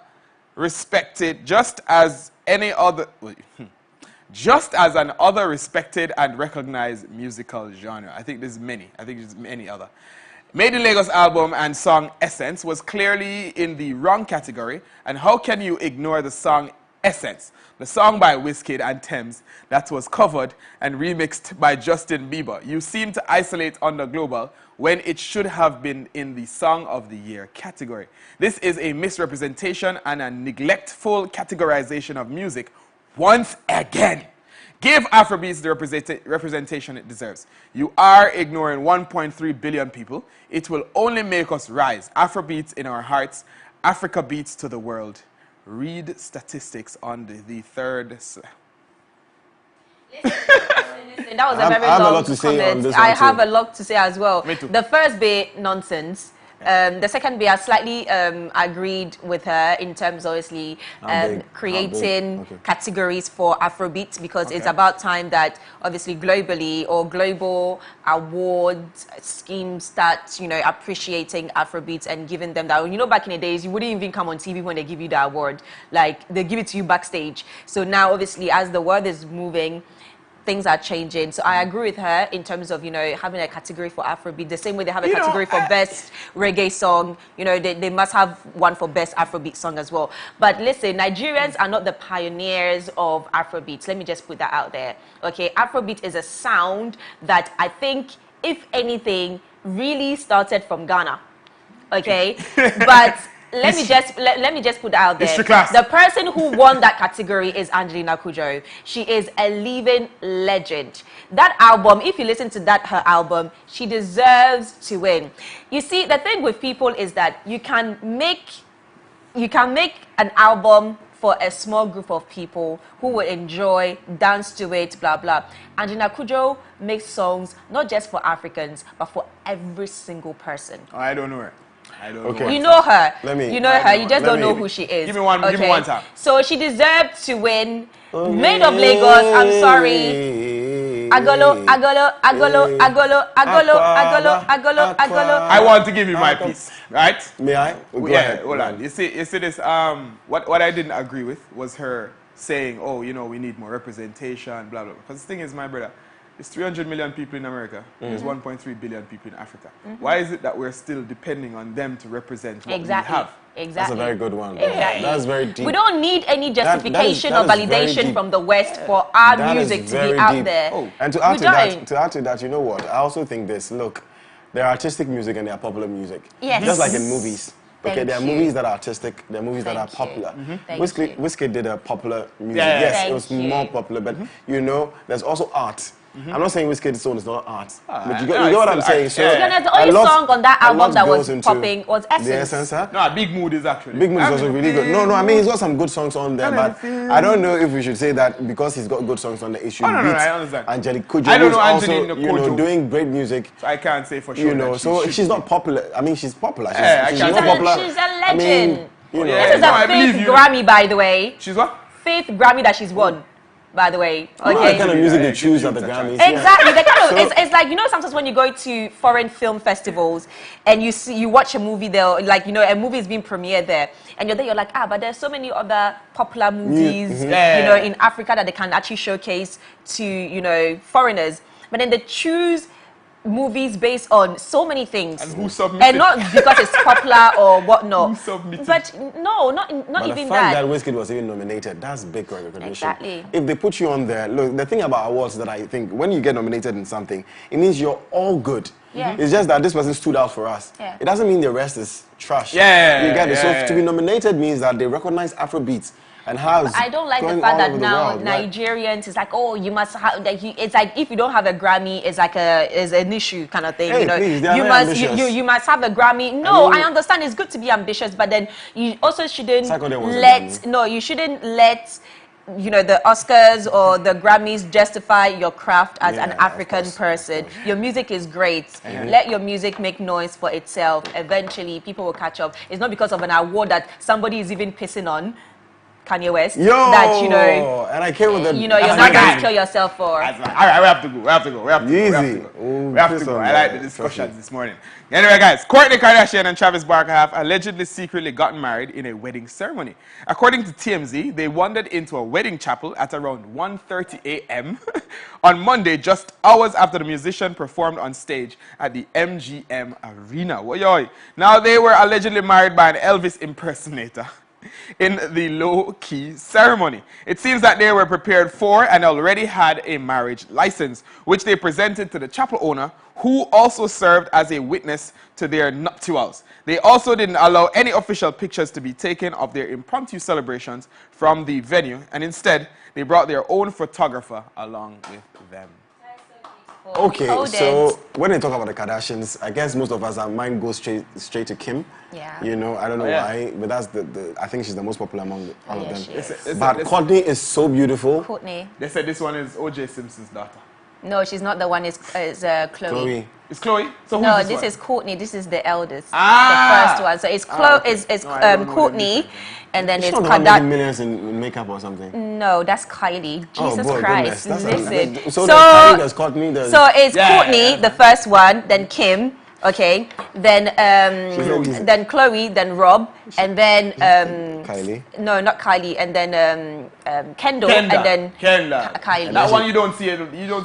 respected and recognized musical genre. I think there's many other. Made in Lagos album and song Essence was clearly in the wrong category, and how can you ignore the song Essence, the song by Wizkid and Thames that was covered and remixed by Justin Bieber? You seem to isolate on the global when it should have been in the Song of the Year category. This is a misrepresentation and a neglectful categorization of music once again. Give Afrobeats the representation it deserves. You are ignoring 1.3 billion people. It will only make us rise. Afrobeats in our hearts, Africa beats to the world. Read statistics on the third. Listen, that was a very long comment. I have a lot to say as well. Me too. The first bit, nonsense. The second bit, I slightly agreed with her in terms of obviously creating categories for Afrobeat, because it's about time that obviously globally or global award schemes start, appreciating Afrobeats and giving them that. Back in the days, you wouldn't even come on TV when they give you the award. Like, they give it to you backstage. So now, obviously, as the world is moving, things are changing. So I agree with her in terms of, having a category for Afrobeat. The same way they have a category for best reggae song, they must have one for best Afrobeat song as well. But listen, Nigerians are not the pioneers of Afrobeat. Let me just put that out there. Okay, Afrobeat is a sound that I think, if anything, really started from Ghana. Okay, but let me just put that out there. The person who won that category is Angelina Kudjo. She is a living legend. That album, if you listen to her album, she deserves to win. You see, the thing with people is that you can make an album for a small group of people who will enjoy, dance to it, blah, blah. Angelina Kudjo makes songs not just for Africans, but for every single person. Oh, I don't know her. You know her. You just don't know who she is. Give me one time. So she deserved to win. Made of Lagos, I'm sorry. Agolo. I want to give you my piece, right? May I? Go ahead. Hold on. You see this, what I didn't agree with was her saying, we need more representation, blah, blah. Because the thing is, my brother, there's 300 million people in America. There's 1.3 billion people in Africa. Why is it that we're still depending on them to represent what we have? Exactly. That's a very good one. Exactly. That's very deep. We don't need any justification or validation from the West for our music to be out there. And to add to that, you know what? I also think this. Look, there are artistic music and there are popular music. Yes. Just like in movies. Okay, there are movies that are artistic, there are movies that are popular. Wizkid did a popular music. Yes, it was more popular, but there's also art. I'm not saying Wizkid's song is not art, but you get what I'm saying. So the only song on that album that was popping was Essence. The Essence, huh? No, Big Mood is actually. Big Mood is also really good. No, I mean, he's got some good songs on there, but I don't know if we should say that because he's got good songs on there, it should beat I understand. Angelique Kudjo, I don't know who's also, also, doing great music. So I can't say for sure. So she's not popular. I mean, she's popular. She's a legend. I mean, this is her fifth Grammy, by the way. She's what? Fifth Grammy that she's won. by the way. What Okay. kind of music they choose at the Grammys? Exactly. They kind of, So- it's like, you know, sometimes when you go to foreign film festivals and you watch a movie there, like, you know, a movie is being premiered there, and you're there, you're like, but there's so many other popular movies, you know, in Africa that they can actually showcase to, you know, foreigners. But then they choose movies based on so many things, And who submitted? and not because it's popular or whatnot. Who submitted? But no, not But even the fact that. that Wizkid was even nominated, that's big recognition. Exactly. If they put you on there, look, the thing about awards that I think when you get nominated in something, it means you're all good. Yeah. It's just that this person stood out for us. Yeah. It doesn't mean the rest is trash. Yeah, You get it? yeah. So to be nominated means that they recognize Afrobeats and how it's I don't like the going fact all that over the now world, right? Nigerians is like, oh, you must have. Like, it's like if you don't have a Grammy, it's like is an issue kind of thing. Hey, you know, please, they are you very must ambitious. you must have a Grammy. No, I mean- I understand it's good to be ambitious, but then you also shouldn't Psycho was a let Grammy. you shouldn't let, you know, the Oscars or the Grammys justify your craft as Yeah, an of African course, person. of course. Your music is great. Let your music make noise for itself. Eventually, people will catch up. It's not because of an award that somebody is even pissing on, Kanye West, Yo! that, you know, and I came with the... you know, you're That's not my going guy. to kill yourself for. That's right. All right, we have to go. We have to go. We have to go. We have to Easy. go. Ooh, We have to piss go. on I like the that. discussions this morning. Anyway, guys, Kourtney Kardashian and Travis Barker have allegedly secretly gotten married in a wedding ceremony. According to TMZ, they wandered into a wedding chapel at around 1:30 a.m. on Monday, just hours after the musician performed on stage at the MGM Arena. Woyoy. Now, they were allegedly married by an Elvis impersonator in the low-key ceremony. It seems that they were prepared for and already had a marriage license, which they presented to the chapel owner, who also served as a witness to their nuptials. They also didn't allow any official pictures to be taken of their impromptu celebrations from the venue, and instead, they brought their own photographer along with them. Okay, Coded. so when they talk about the Kardashians, I guess most of us, our mind goes straight to Kim. Yeah. You know, I don't know yeah. why, but that's I think she's the most popular among all Yeah, of them. she is. But Kourtney is so beautiful. Courtney. They said this one is O.J. Simpson's daughter. No, she's not the one. It's Chloe. Chloe. It's Chloe? So who's No, this this one? is Courtney. This is the eldest. Ah! The first one. So it's Chloe. okay. It's No, I don't know the Courtney, difference. and then She's it's not the one making Kardashian. millions in makeup or something. No, that's Kylie. Oh, Jesus boy, Christ! goodness. Listen. So there's Kylie, there's Kourtney, there's... So it's Yeah, Courtney, yeah. the first one, then Kim, okay, then She's- then Chloe, then Rob, and then Kylie. no, not Kylie, and then Kendall, and then Kendall. Kylie. That one you don't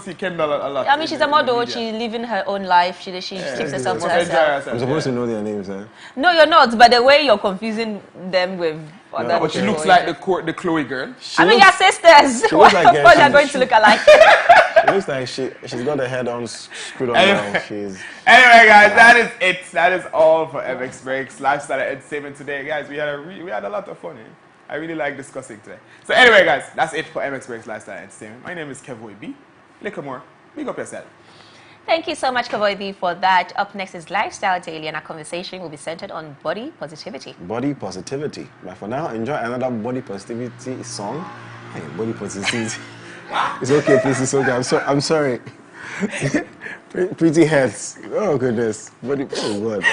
see Kendall a lot. I mean, she's a in the model. media. She's living her own life. She keeps herself to Enjoy herself. herself, I'm supposed yeah. to know their names, eh? No, you're not. But the way you're confusing them with other But she people, looks like the Chloe girl. I mean, you're sisters. she looks like, Of course, you're she's- going to look alike. It looks like she's got her head on screwed on well. She's... Anyway, guys, that is it. That is all for MX Breaks Lifestyle and Entertainment today, guys. We had a lot of fun. I really like discussing today. So anyway, guys, that's it for MX Breaks Lifestyle and Entertainment. My name is Kevoy B. Little more. Big up yourself. Thank you so much, Kavoy B, for that. Up next is Lifestyle Daily, and our conversation will be centered on body positivity. Body positivity. But for now, enjoy another body positivity song. Hey, body positivity. It's okay, please. It's okay. I'm sorry. Pretty heads. Oh goodness. Body. Oh God.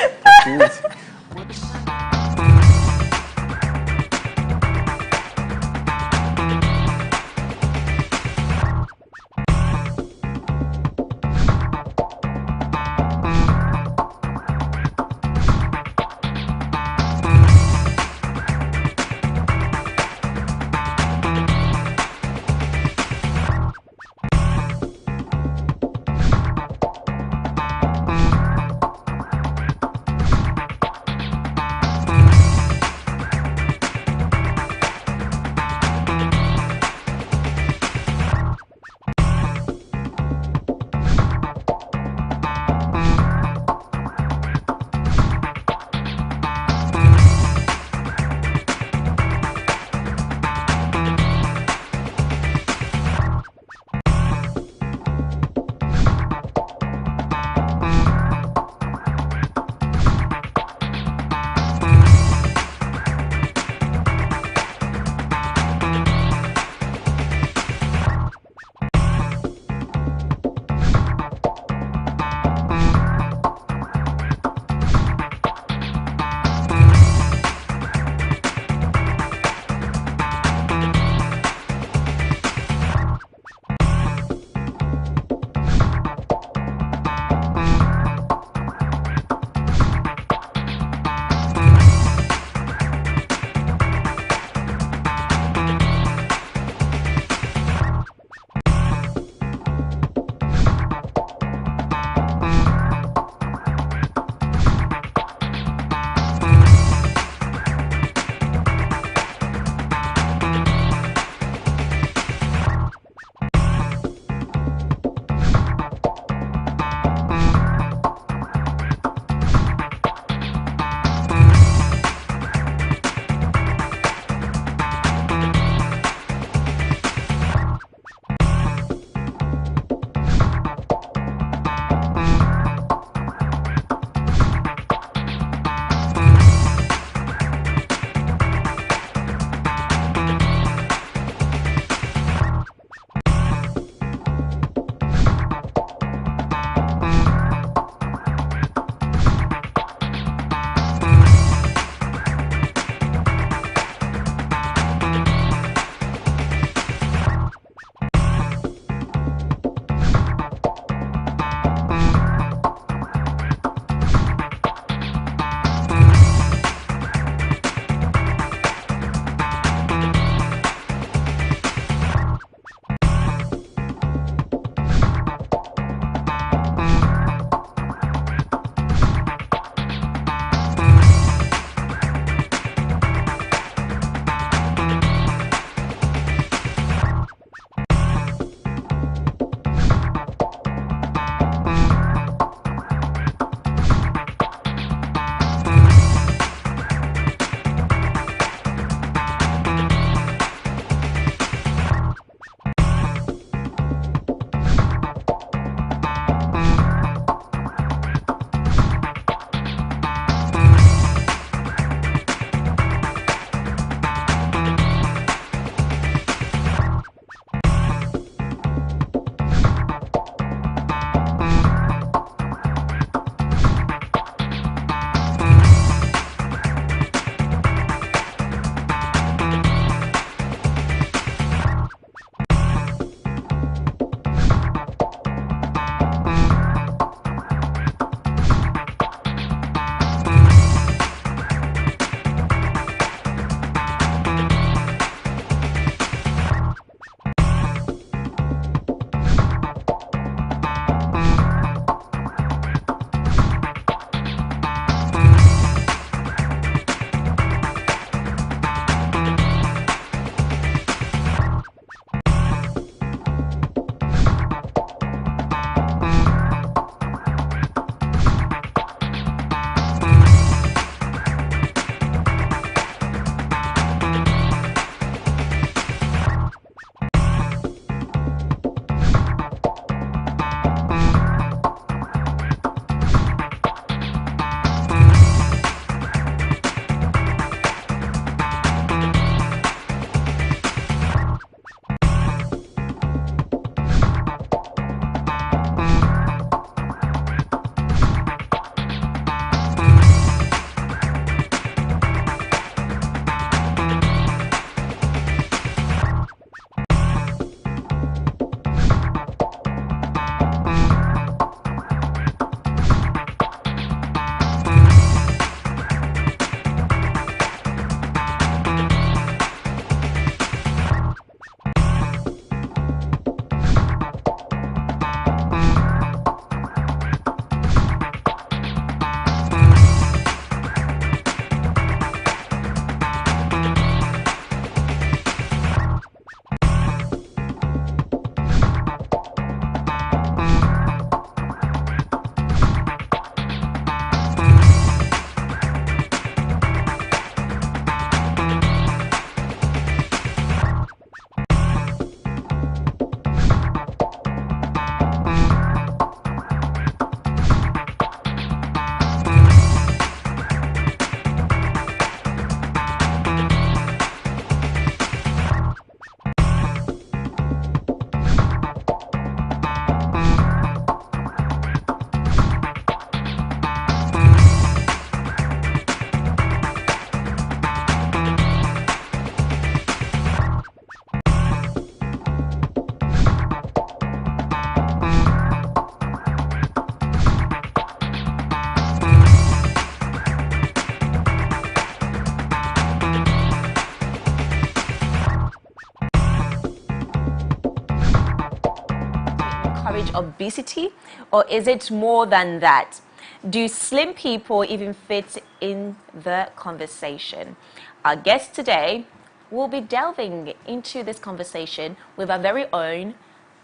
obesity, or is it more than that? Do slim people even fit in the conversation? Our guest today will be delving into this conversation with our very own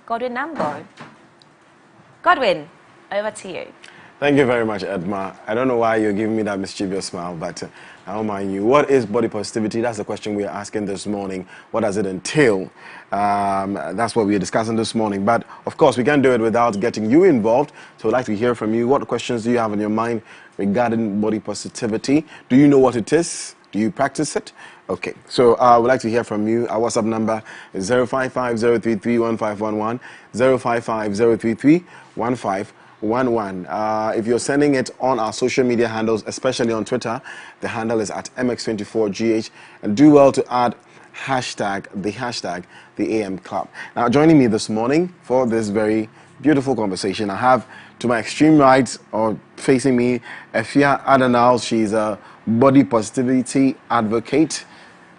Godwin Nambo. Godwin, over to you. Thank you very much, Edma. I don't know why you're giving me that mischievous smile, but I don't mind you. What is body positivity? That's the question we are asking this morning. What does it entail? That's what we are discussing this morning. But, of course, we can't do it without getting you involved. So I'd like to hear from you. What questions do you have in your mind regarding body positivity? Do you know what it is? Do you practice it? Okay, so I would like to hear from you. Our WhatsApp number is 055-033-1511, 055-033-1511. If you're sending it on our social media handles, especially on Twitter, the handle is at MX24GH, and do well to add the AM Club. Now, joining me this morning for this very beautiful conversation, I have to my extreme right, or facing me, Efia Adanal. She's a body positivity advocate.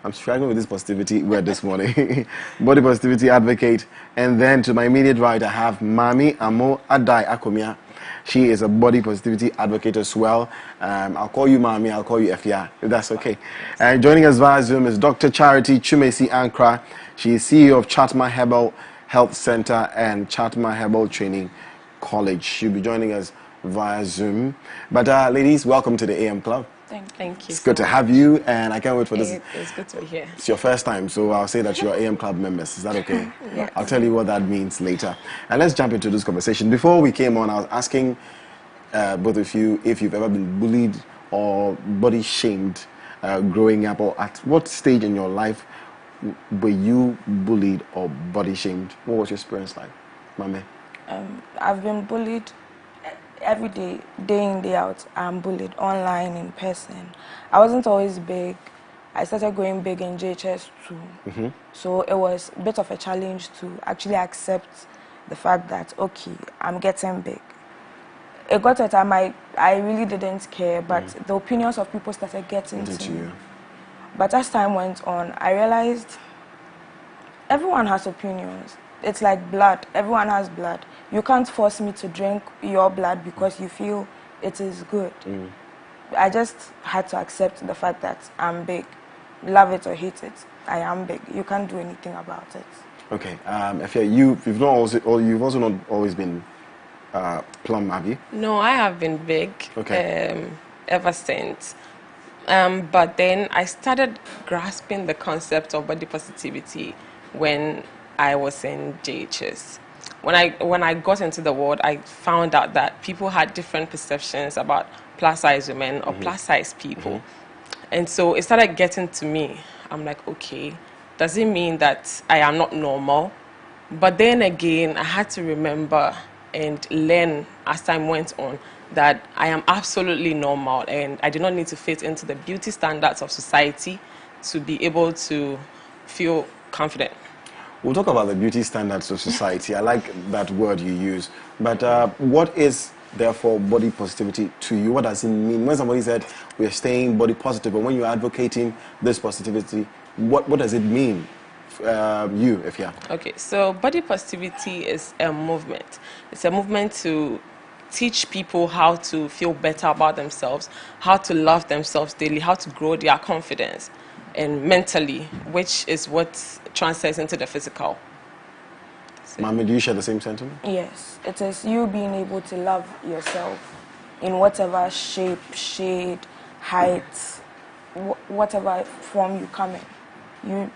I'm struggling with this positivity word this morning. Body positivity advocate. And then to my immediate right, I have Mami Amo Adai Akomia. She is a body positivity advocate as well. I'll call you Mami, I'll call you Efia, if that's okay. And joining us via Zoom is Dr. Charity Chumesi Ankra. She is CEO of Chatma Herbal Health Center and Chatma Herbal Training College. She'll be joining us via Zoom. But ladies, welcome to the AM Club. Thank you. It's good to have you, and I can't wait for this. It's good to be here. It's your first time, so I'll say that you're AM Club members. Is that okay? Yes. I'll tell you what that means later. And let's jump into this conversation. Before we came on, I was asking both of you if you've ever been bullied or body shamed growing up, or at what stage in your life were you bullied or body shamed? What was your experience like, Mame? I've been bullied every day, day in, day out. I'm bullied online, in person. I wasn't always big. I started going big in JHS too. So it was a bit of a challenge to actually accept the fact that, okay, I'm getting big. It got to a time I really didn't care, but the opinions of people started getting to me. But as time went on, I realized everyone has opinions. It's like blood. Everyone has blood. You can't force me to drink your blood because you feel it is good. I just had to accept the fact that I'm big. Love it or hate it, I am big. You can't do anything about it. Okay. Efia, you've also not always been plump, have you? No, I have been big. Okay. Ever since. But then I started grasping the concept of body positivity when I was in JHS. When I got into the world, I found out that people had different perceptions about plus size women or plus size people. And so it started getting to me. I'm like, okay, does it mean that I am not normal? But then again, I had to remember and learn as time went on that I am absolutely normal and I do not need to fit into the beauty standards of society to be able to feel confident. We'll talk about the beauty standards of society. I like that word you use. But what is, therefore, body positivity to you? What does it mean? When somebody said we're staying body positive, but when you're advocating this positivity, what does it mean? You, Efia. Okay, so body positivity is a movement. It's a movement to teach people how to feel better about themselves, how to love themselves daily, how to grow their confidence and mentally, which is what translates into the physical. Mami, do you share the same sentiment? Yes, it is you being able to love yourself in whatever shape, shade, height, whatever form you come in.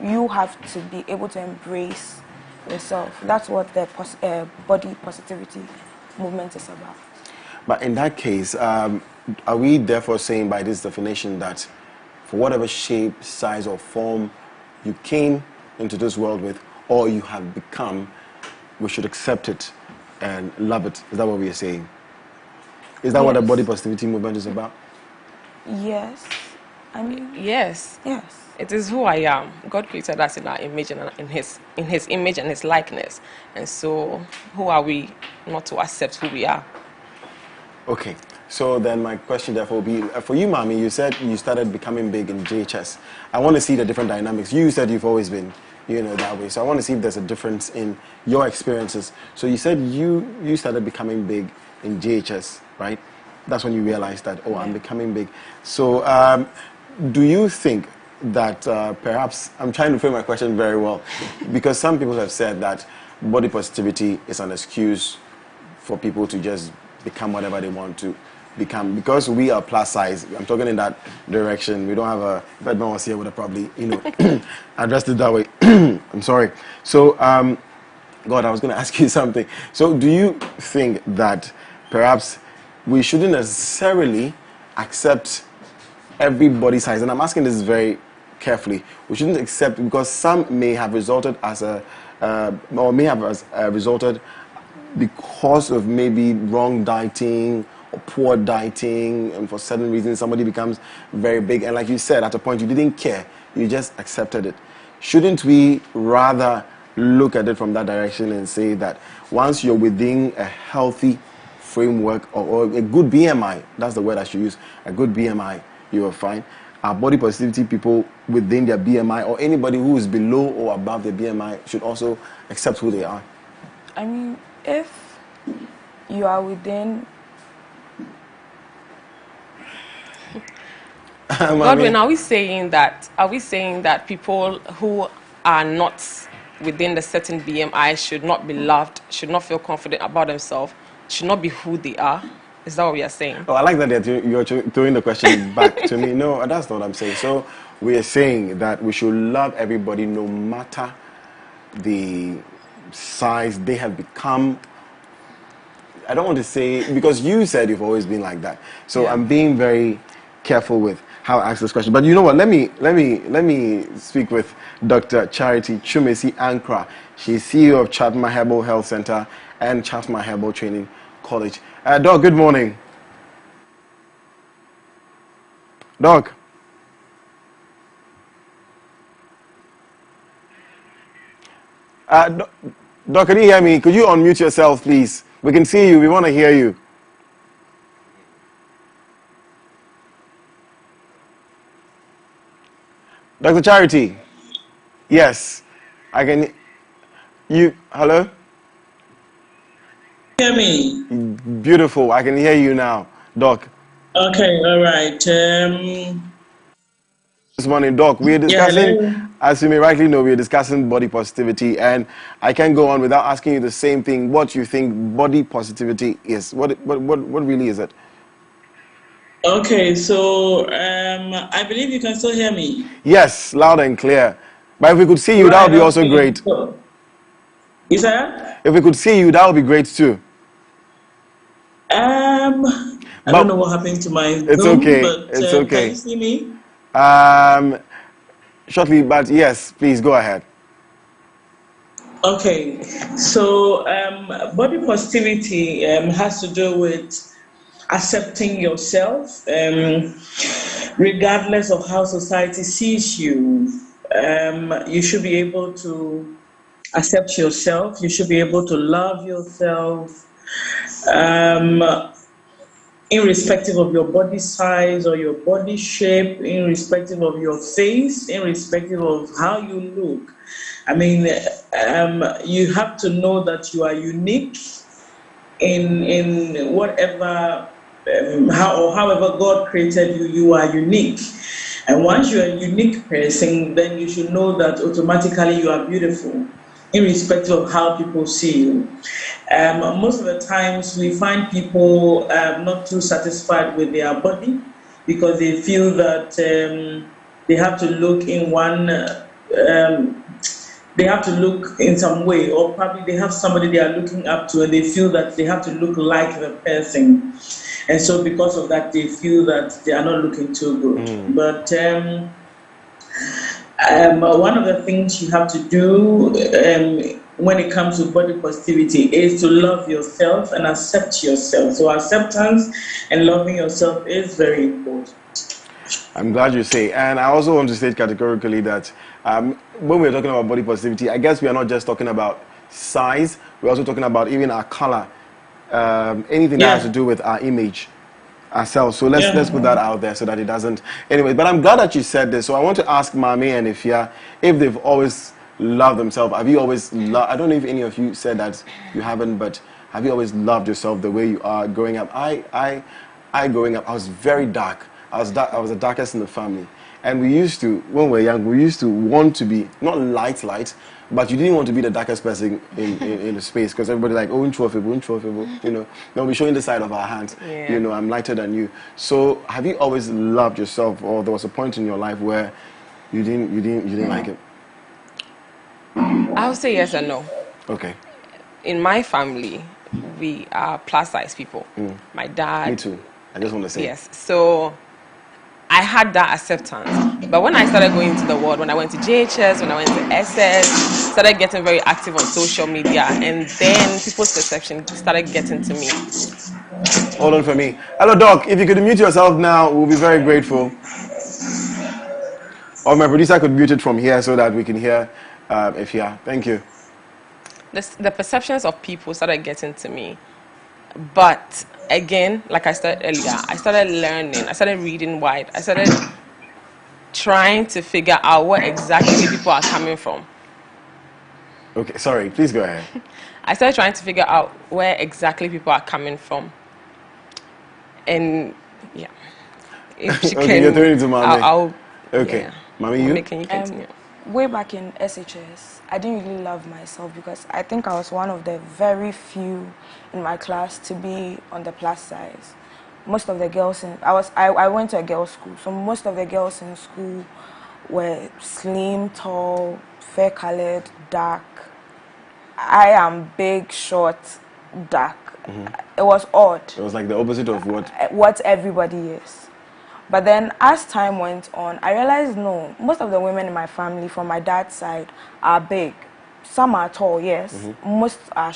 You have to be able to embrace yourself. That's what the body positivity movement is about. But in that case, are we therefore saying by this definition that for whatever shape, size, or form you came into this world with, or you have become, we should accept it and love it? Is that what we are saying? Is that what the body positivity movement is about? Yes. I mean, yes. Yes. It is who I am. God created us in our image and in his image and his likeness. And so who are we not to accept who we are? Okay. So then my question therefore will be, for you, Mami, you said you started becoming big in JHS. I want to see the different dynamics. You said you've always been that way. So I want to see if there's a difference in your experiences. So you said you started becoming big in JHS, right? That's when you realized that, oh, I'm becoming big. So do you think that perhaps, I'm trying to frame my question very well, because some people have said that body positivity is an excuse for people to just become whatever they want to become. Because we are plus size, I'm talking in that direction. We don't have a, if anyone was here would have probably, addressed it that way. I'm sorry. So, God, I was going to ask you something. So do you think that perhaps we shouldn't necessarily accept every body size? And I'm asking this very carefully. We shouldn't accept, because some may have resulted as resulted because of maybe wrong dieting or poor dieting, and for certain reasons somebody becomes very big, and like you said, at a point you didn't care, you just accepted it. Shouldn't we rather look at it from that direction and say that once you're within a healthy framework or a good BMI, that's the word I should use, a good BMI, you are fine? Our body positivity people within their BMI, or anybody who is below or above their BMI, should also accept who they are? I mean, if you are within... Godwin, are we saying that people who are not within the certain BMI should not be loved, should not feel confident about themselves, should not be who they are? Is that what we are saying? Oh, I like that you're throwing the question back to me. No, that's not what I'm saying. So we are saying that we should love everybody no matter the size they have become. I don't want to say, because you said you've always been like that. So I'm being very careful with how I ask this question. But you know what? Let me speak with Dr. Charity Chumesi Ankra. She's CEO of Chatma Herbal Health Center and Chatma Herbal Training College. Doc, good morning. Doc. Doc, can you hear me? Could you unmute yourself, please? We can see you. We want to hear you. Dr. Charity. Yes. I can. Hello? Hear me? Beautiful. I can hear you now, Doc. Okay, all right. This morning, Doc, we are discussing, as you may rightly know, we are discussing body positivity, and I can't go on without asking you the same thing. What you think body positivity is? What really is it? Okay, so I believe you can still hear me. Yes, loud and clear. But if we could see you, that would be also great. Is that? If we could see you, that would be great too. I don't know what happened to my Zoom. It's okay. But, it's okay. Can you see me? Shortly, but yes, please go ahead. Okay, so body positivity has to do with accepting yourself, regardless of how society sees you. You should be able to accept yourself. You should be able to love yourself, irrespective of your body size or your body shape, irrespective of your face, irrespective of how you look. I mean, you have to know that you are unique in whatever, however God created you, you are unique. And once you're a unique person, then you should know that automatically you are beautiful, irrespective of how people see you. Most of the times we find people not too satisfied with their body because they feel that they have to look in one, they have to look in some way, or probably they have somebody they are looking up to and they feel that they have to look like the person. And so because of that, they feel that they are not looking too good. But one of the things you have to do when it comes to body positivity is to love yourself and accept yourself. So acceptance and loving yourself is very important. I'm glad you say. And I also want to state categorically that when we're talking about body positivity, I guess we are not just talking about size, we're also talking about even our color, anything that has to do with our image, ourselves. So let's put that out there so that it doesn't. Anyway, but I'm glad that you said this. So I want to ask Mami and Ifya if they've always love themselves? Have you always loved, I don't know if any of you said that you haven't, but have you always loved yourself the way you are growing up? I growing up, I was very dark. I was the darkest in the family. And we used to, when we were young, we used to want to be, not light, but you didn't want to be the darkest person in the space because everybody like, oh, you know. Now we're showing the side of our hands. Yeah. You know, I'm lighter than you. So have you always loved yourself, or there was a point in your life where you didn't like it? I would say yes and no. Okay. In my family, we are plus size people. My dad. Me too. I just want to say. Yes. So I had that acceptance. But when I started going into the world, when I went to JHS, when I went to SS, started getting very active on social media, and then people's perception started getting to me. Hold on for me. Hello, Doc. If you could mute yourself now, we'll be very grateful. Or my producer could mute it from here so that we can hear if yeah. Thank you. The perceptions of people started getting to me. But again, like I said earlier, I started learning. I started reading wide. I started trying to figure out where exactly people are coming from. Okay, sorry. Please go ahead. I started trying to figure out where exactly people are coming from. And yeah, if she okay, can, you're turning to Mommy. I'll okay, yeah. Mommy, you? Can you continue? Way back in SHS, I didn't really love myself because I think I was one of the very few in my class to be on the plus size. Most of the girls I went to a girls' school, so most of the girls in school were slim, tall, fair-colored, dark. I am big, short, dark. It was odd. It was like the opposite of what everybody is. But then as time went on, I realized no, most of the women in my family from my dad's side are big. Some are tall, yes. Most are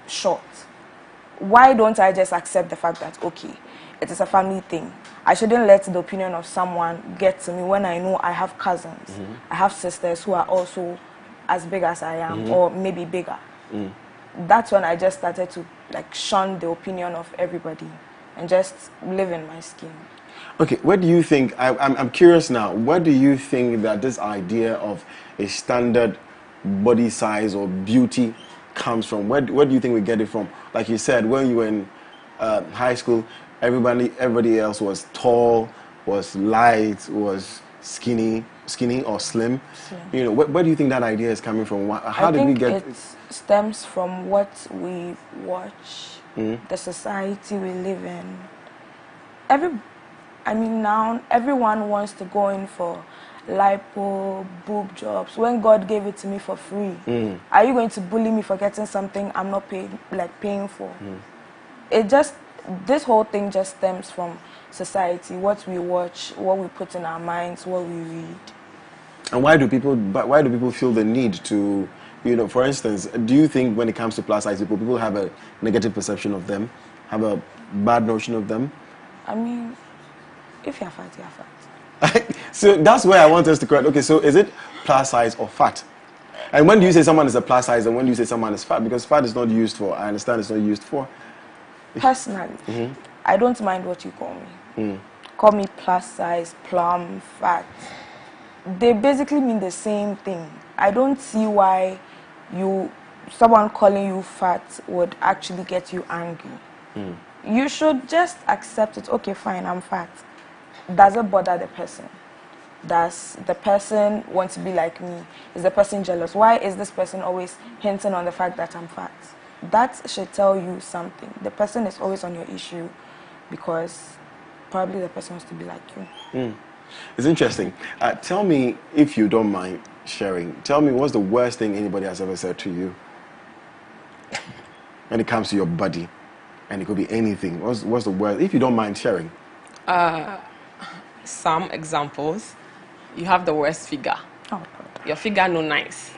short. Why don't I just accept the fact that, okay, it is a family thing. I shouldn't let the opinion of someone get to me when I know I have cousins. I have sisters who are also as big as I am, or maybe bigger. That's when I just started to like shun the opinion of everybody and just live in my skin. Okay, what do you think, I'm curious now, where do you think that this idea of a standard body size or beauty comes from? Where do you think we get it from? Like you said, when you were in high school, everybody else was tall, was light, was skinny or slim. You know, where do you think that idea is coming from? How did we get it? Stems from what we watch, the society we live in. Now everyone wants to go in for lipo, boob jobs, when God gave it to me for free. Are you going to bully me for getting something I'm not paying for? This whole thing just stems from society, what we watch, what we put in our minds, what we read. And why do people feel the need to, you know, for instance, do you think when it comes to plus size people have a negative perception of them, have a bad notion of them? I mean, if you're fat, you're fat. So that's where I want us to correct. Okay, so is it plus size or fat? And when do you say someone is a plus size and when do you say someone is fat? Because fat is not used for, I understand it's not used for. Personally, I don't mind what you call me. Call me plus size, plump, fat. They basically mean the same thing. I don't see why someone calling you fat would actually get you angry. You should just accept it. Okay, fine, I'm fat. Does it bother the person? Does the person want to be like me? Is the person jealous? Why is this person always hinting on the fact that I'm fat? That should tell you something. The person is always on your issue because probably the person wants to be like you. It's interesting. Tell me, if you don't mind sharing, tell me what's the worst thing anybody has ever said to you when it comes to your body? And it could be anything. What's the worst? If you don't mind sharing. Some examples. You have the worst figure. Oh, God. Your figure no nice.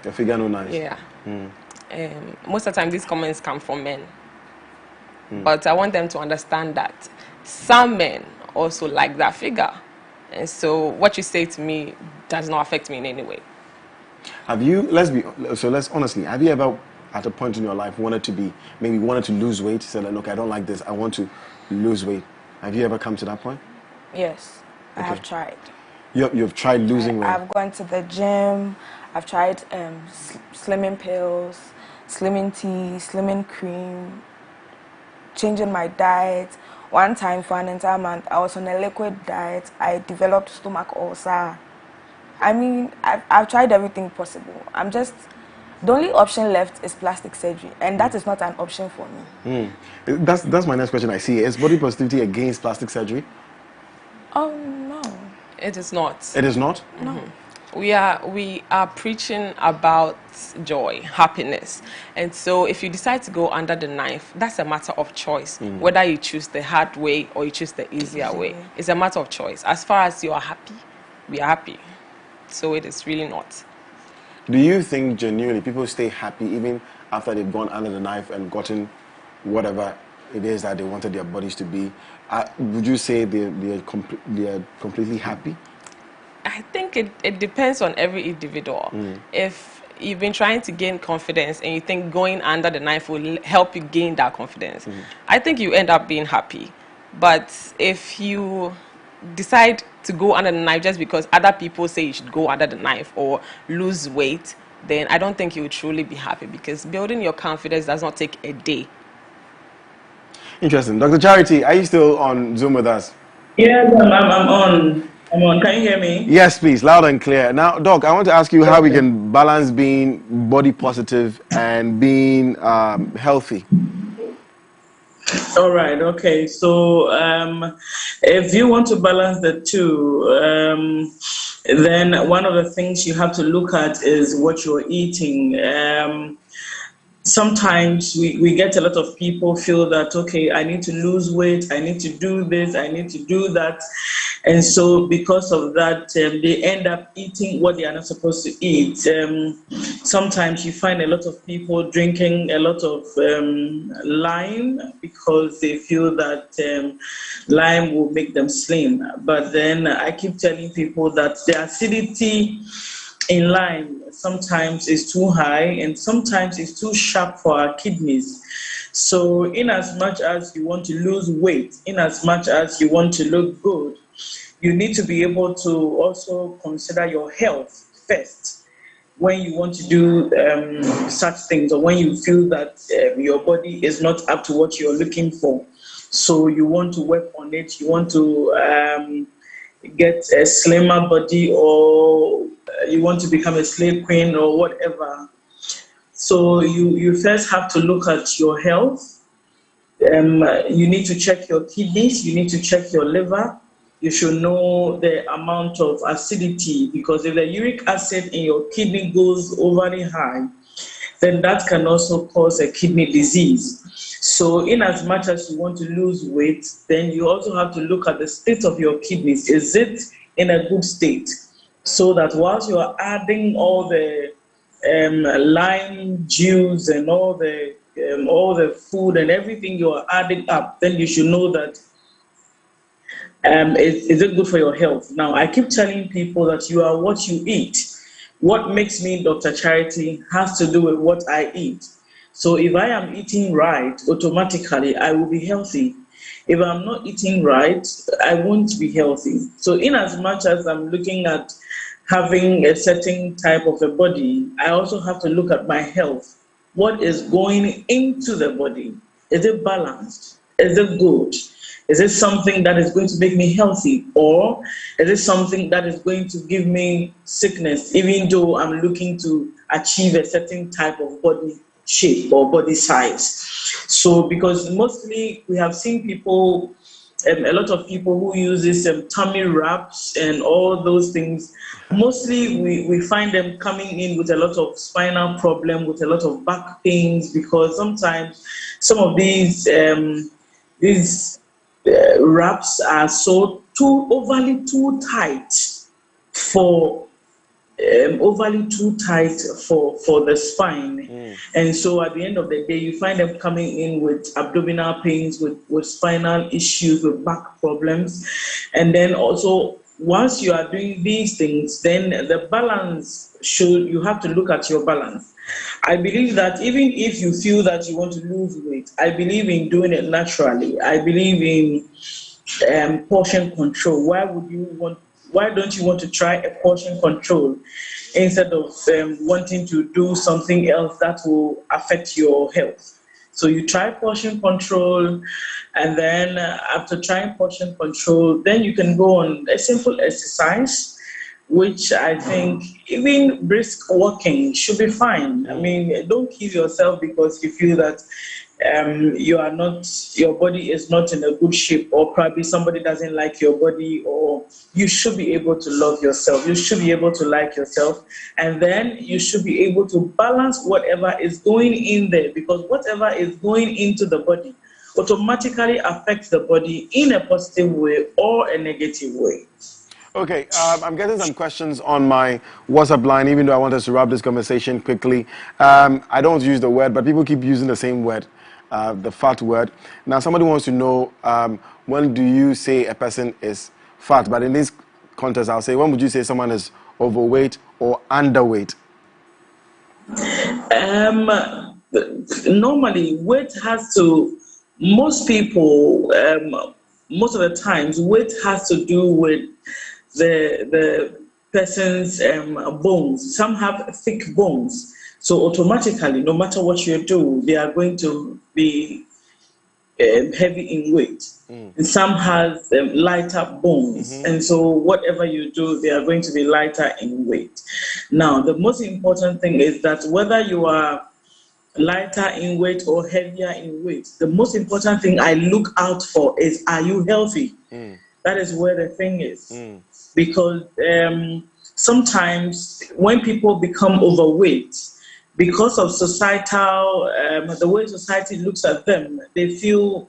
Your figure no nice. Yeah. Most of the time these comments come from men. But I want them to understand that some men also like that figure. And so what you say to me does not affect me in any way. Have you, let's honestly, have you ever at a point in your life wanted to lose weight? You said, like, look, I don't like this, I want to lose weight. Have you ever come to that point? Yes, I have tried. You've tried losing weight. I've gone to the gym. I've tried slimming pills, slimming tea, slimming cream, changing my diet. One time for an entire month, I was on a liquid diet. I developed stomach ulcer. I mean, I've tried everything possible. The only option left is plastic surgery, and that is not an option for me. That's my next question. I see. Is body positivity against plastic surgery? Oh no, It is not. It is not. no. We are preaching about joy, happiness. And so if you decide to go under the knife, that's a matter of choice. Whether you choose the hard way or you choose the easier way. It's a matter of choice. As far as you are happy, we are happy. So it is really not. Do you think genuinely people stay happy even after they've gone under the knife and gotten whatever it is that they wanted their bodies to be? Would you say they are completely happy? I think it depends on every individual. If you've been trying to gain confidence and you think going under the knife will help you gain that confidence, I think you end up being happy. But if you decide to go under the knife just because other people say you should go under the knife or lose weight, then I don't think you will truly be happy, because building your confidence does not take a day. Interesting. Dr. Charity, are you still on Zoom with us? Yes, I'm on. I'm on. Can you hear me? Yes, please, loud and clear. Now, Doc, I want to ask you how we can balance being body positive and being healthy. All right. Okay. So, if you want to balance the two, then one of the things you have to look at is what you're eating. Sometimes we get a lot of people feel that, okay, I need to lose weight, I need to do this, I need to do that. And so because of that, they end up eating what they are not supposed to eat. Sometimes you find a lot of people drinking a lot of lime because they feel that lime will make them slim. But then I keep telling people that the acidity in lime sometimes is too high and sometimes it's too sharp for our kidneys. So in as much as you want to lose weight, in as much as you want to look good, you need to be able to also consider your health first when you want to do such things, or when you feel that your body is not up to what you're looking for. So you want to work on it, you want to get a slimmer body, or you want to become a slave queen or whatever. So you first have to look at your health. You need to check your kidneys, you need to check your liver. You should know the amount of acidity, because if the uric acid in your kidney goes overly high, then that can also cause a kidney disease. So in as much as you want to lose weight, then you also have to look at the state of your kidneys. Is it in a good state? So that whilst you are adding all the lime juice and all the food and everything you are adding up, then you should know that is it good for your health? Now, I keep telling people that you are what you eat. What makes me Dr. Charity has to do with what I eat. So if I am eating right, automatically I will be healthy. If I'm not eating right, I won't be healthy. So in as much as I'm looking at having a certain type of a body, I also have to look at my health. What is going into the body? Is it balanced? Is it good? Is it something that is going to make me healthy? Or is it something that is going to give me sickness, even though I'm looking to achieve a certain type of body shape or body size? So because mostly we have seen people, a lot of people who use this tummy wraps and all those things, mostly we find them coming in with a lot of spinal problem, with a lot of back pains, because sometimes some of these wraps are so overly too tight for the spine. And so at the end of the day, you find them coming in with abdominal pains, with spinal issues, with back problems. And then also, once you are doing these things, then the balance you have to look at your balance. I believe that even if you feel that you want to lose weight, I believe in doing it naturally. I believe in portion control. Why would you want Why don't you want to try a portion control instead of wanting to do something else that will affect your health? So you try portion control, and then after trying portion control, then you can go on a simple exercise, which I think even brisk walking should be fine. I mean, don't kill yourself because you feel that you are not, your body is not in a good shape, or probably somebody doesn't like your body, or you should be able to love yourself. You should be able to like yourself, and then you should be able to balance whatever is going in there, because whatever is going into the body automatically affects the body in a positive way or a negative way. Okay, I'm getting some questions on my WhatsApp line, even though I want us to wrap this conversation quickly. I don't use the word, but people keep using the same word, the fat word. Now, somebody wants to know, when do you say a person is fat? But in this context, I'll say, when would you say someone is overweight or underweight? Normally, weight has to, most people, most of the times, weight has to do with the person's bones. Some have thick bones, so automatically, no matter what you do, they are going to be heavy in weight. And some has lighter bones, and so whatever you do, they are going to be lighter in weight. Now, the most important thing is that whether you are lighter in weight or heavier in weight, the most important thing I look out for is, are you healthy? That is where the thing is. Because sometimes when people become overweight, because of societal, the way society looks at them, they feel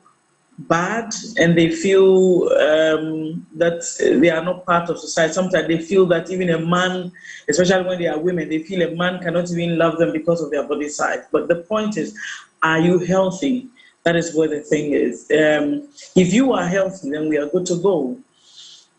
bad, and they feel that they are not part of society. Sometimes they feel that even a man, especially when they are women, they feel a man cannot even love them because of their body size. But the point is, are you healthy? That is where the thing is. If you are healthy, then we are good to go.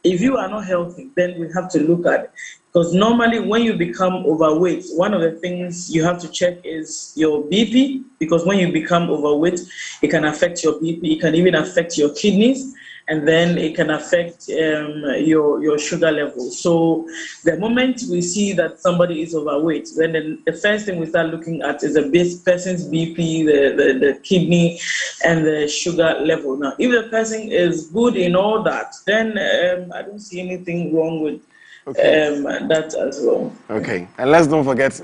If you are not healthy, then we have to look at it. Because normally when you become overweight, one of the things you have to check is your BP, because when you become overweight, it can affect your BP, it can even affect your kidneys, and then it can affect your sugar level. So the moment we see that somebody is overweight, then the first thing we start looking at is the person's BP, the kidney, and the sugar level. Now, if the person is good in all that, then I don't see anything wrong with that as well. Okay, and let's don't forget,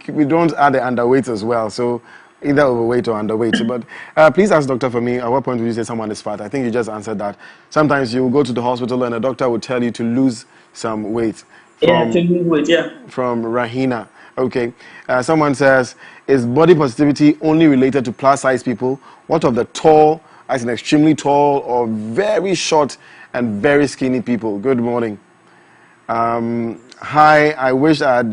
we don't add the underweight as well, so either overweight or underweight. But please ask doctor for me, at what point would you say someone is fat? I think you just answered that. Sometimes you go to the hospital and a doctor will tell you to lose some weight. To lose weight, yeah. From Rahina. Okay, someone says, is body positivity only related to plus size people? What of the tall, as in extremely tall, or very short and very skinny people? Good morning. Hi, I wish I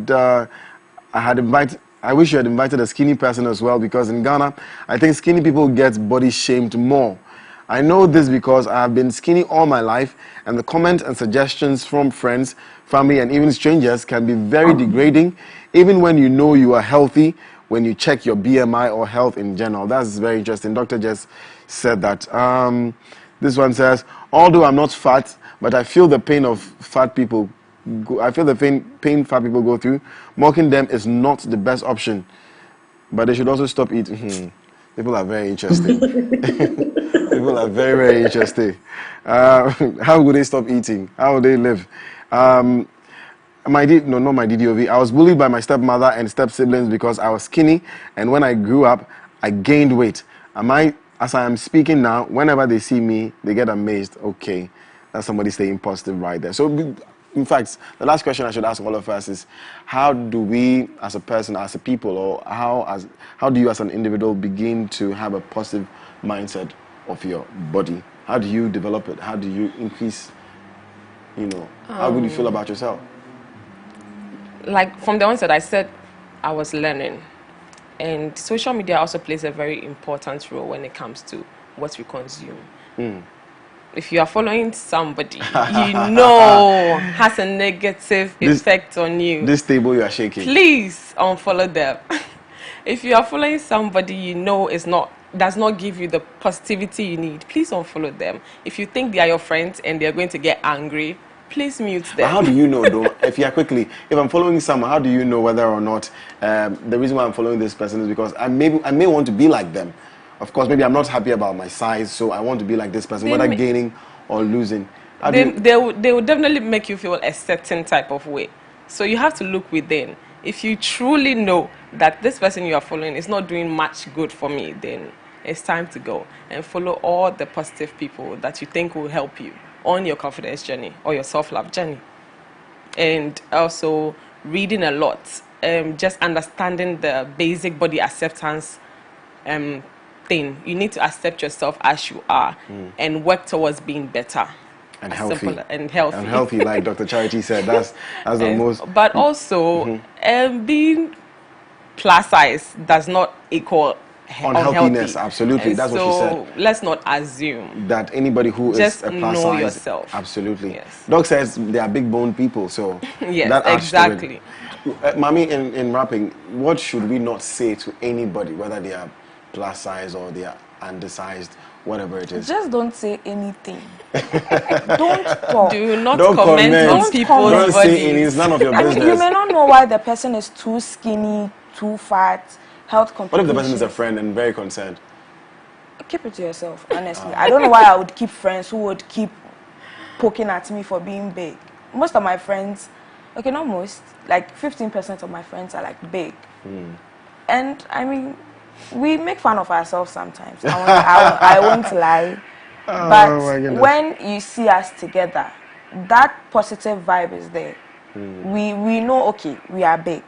wish you had invited a skinny person as well, because in Ghana, I think skinny people get body shamed more. I know this because I have been skinny all my life, and the comments and suggestions from friends, family, and even strangers can be very degrading, even when you know you are healthy, when you check your BMI or health in general. That's very interesting. Doctor just said that. This one says, although I'm not fat, but I feel the pain of fat people. I feel the pain fat people go through. Mocking them is not the best option, but they should also stop eating. People are very interesting. People are very, very interesting. How would they stop eating? How would they live? Not my DDOV. I was bullied by my stepmother and step siblings because I was skinny, and when I grew up, I gained weight. As I am speaking now, whenever they see me, they get amazed. Okay, that's somebody staying positive right there. So, in fact, the last question I should ask all of us is, how do we, as a person, as a people, or how do you as an individual begin to have a positive mindset of your body? How do you develop it? How do you increase, how would you feel about yourself? Like from the onset, I said I was learning. And social media also plays a very important role when it comes to what we consume. If you are following somebody has a negative effect on you, this table you are shaking, please unfollow them. If you are following somebody does not give you the positivity you need, please unfollow them. If you think they are your friends and they are going to get angry, please mute them. But how do you know, though, if I'm following someone, how do you know whether or not the reason why I'm following this person is because I may want to be like them. Of course, maybe I'm not happy about my size, so I want to be like this person, whether gaining or losing. They will definitely make you feel a certain type of way. So you have to look within. If you truly know that this person you are following is not doing much good for me, then it's time to go and follow all the positive people that you think will help you on your confidence journey or your self-love journey. And also reading a lot, just understanding the basic body acceptance thing. You need to accept yourself as you are and work towards being better. And healthy. And healthy. And healthy, like Dr. Charity said. That's the most... But also, being plus size does not equal unhealthiness. Absolutely. That's what she said. So let's not assume that anybody who just is a plus know size... yourself. Absolutely. Yes. Doc says they are big bone people, so... Yes, that exactly. Mami, in rapping, what should we not say to anybody, whether they are plus size or they are undersized, whatever it is? Just don't say anything. Don't talk. Do not don't comment on people's Don't bodies. say anything. It's none of your business. You may not know why the person is too skinny, too fat, health complications. What if the person is a friend and very concerned? Keep it to yourself, honestly. I don't know why I would keep friends who would keep poking at me for being big. Most of my friends, okay, not most, like 15% of my friends are like big. And I mean, we make fun of ourselves sometimes. I won't lie. But when you see us together, that positive vibe is there. We know, okay, we are big.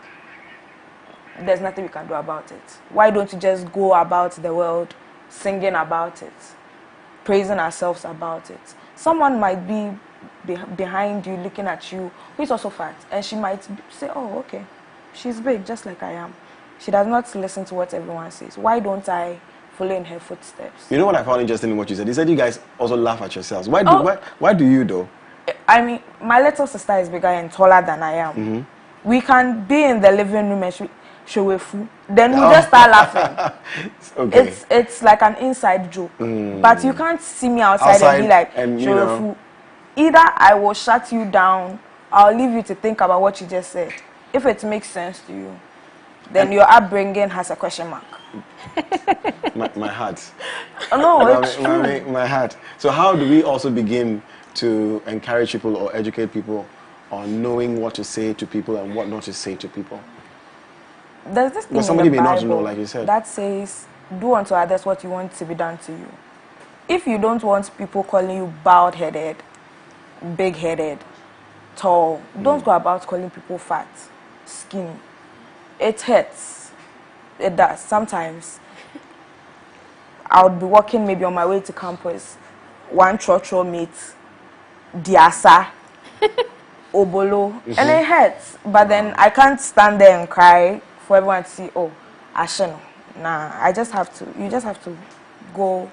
There's nothing we can do about it. Why don't you just go about the world singing about it, praising ourselves about it? Someone might be behind you, looking at you, who is also fat, and she might say, oh, okay, she's big, just like I am. She does not listen to what everyone says. Why don't I follow in her footsteps? You know what I found interesting in what you said? You said you guys also laugh at yourselves. Why do you, though? I mean, my little sister is bigger and taller than I am. We can be in the living room and then we just start laughing. Okay. It's like an inside joke. But you can't see me outside and be like, either I will shut you down, I'll leave you to think about what you just said. If it makes sense to you, then your upbringing has a question mark. my heart. Oh, no, it's true. My heart. So how do we also begin to encourage people or educate people on knowing what to say to people and what not to say to people? There's this thing somebody in the may Bible not know, like you said, that says, do unto others what you want to be done to you. If you don't want people calling you bald-headed, big-headed, tall, don't go about calling people fat, skinny. It hurts. It does. Sometimes I would be walking maybe on my way to campus, one trotro meets Diasa, Obolo, and it hurts. But then I can't stand there and cry for everyone to see, oh, Asheno. Nah, you just have to go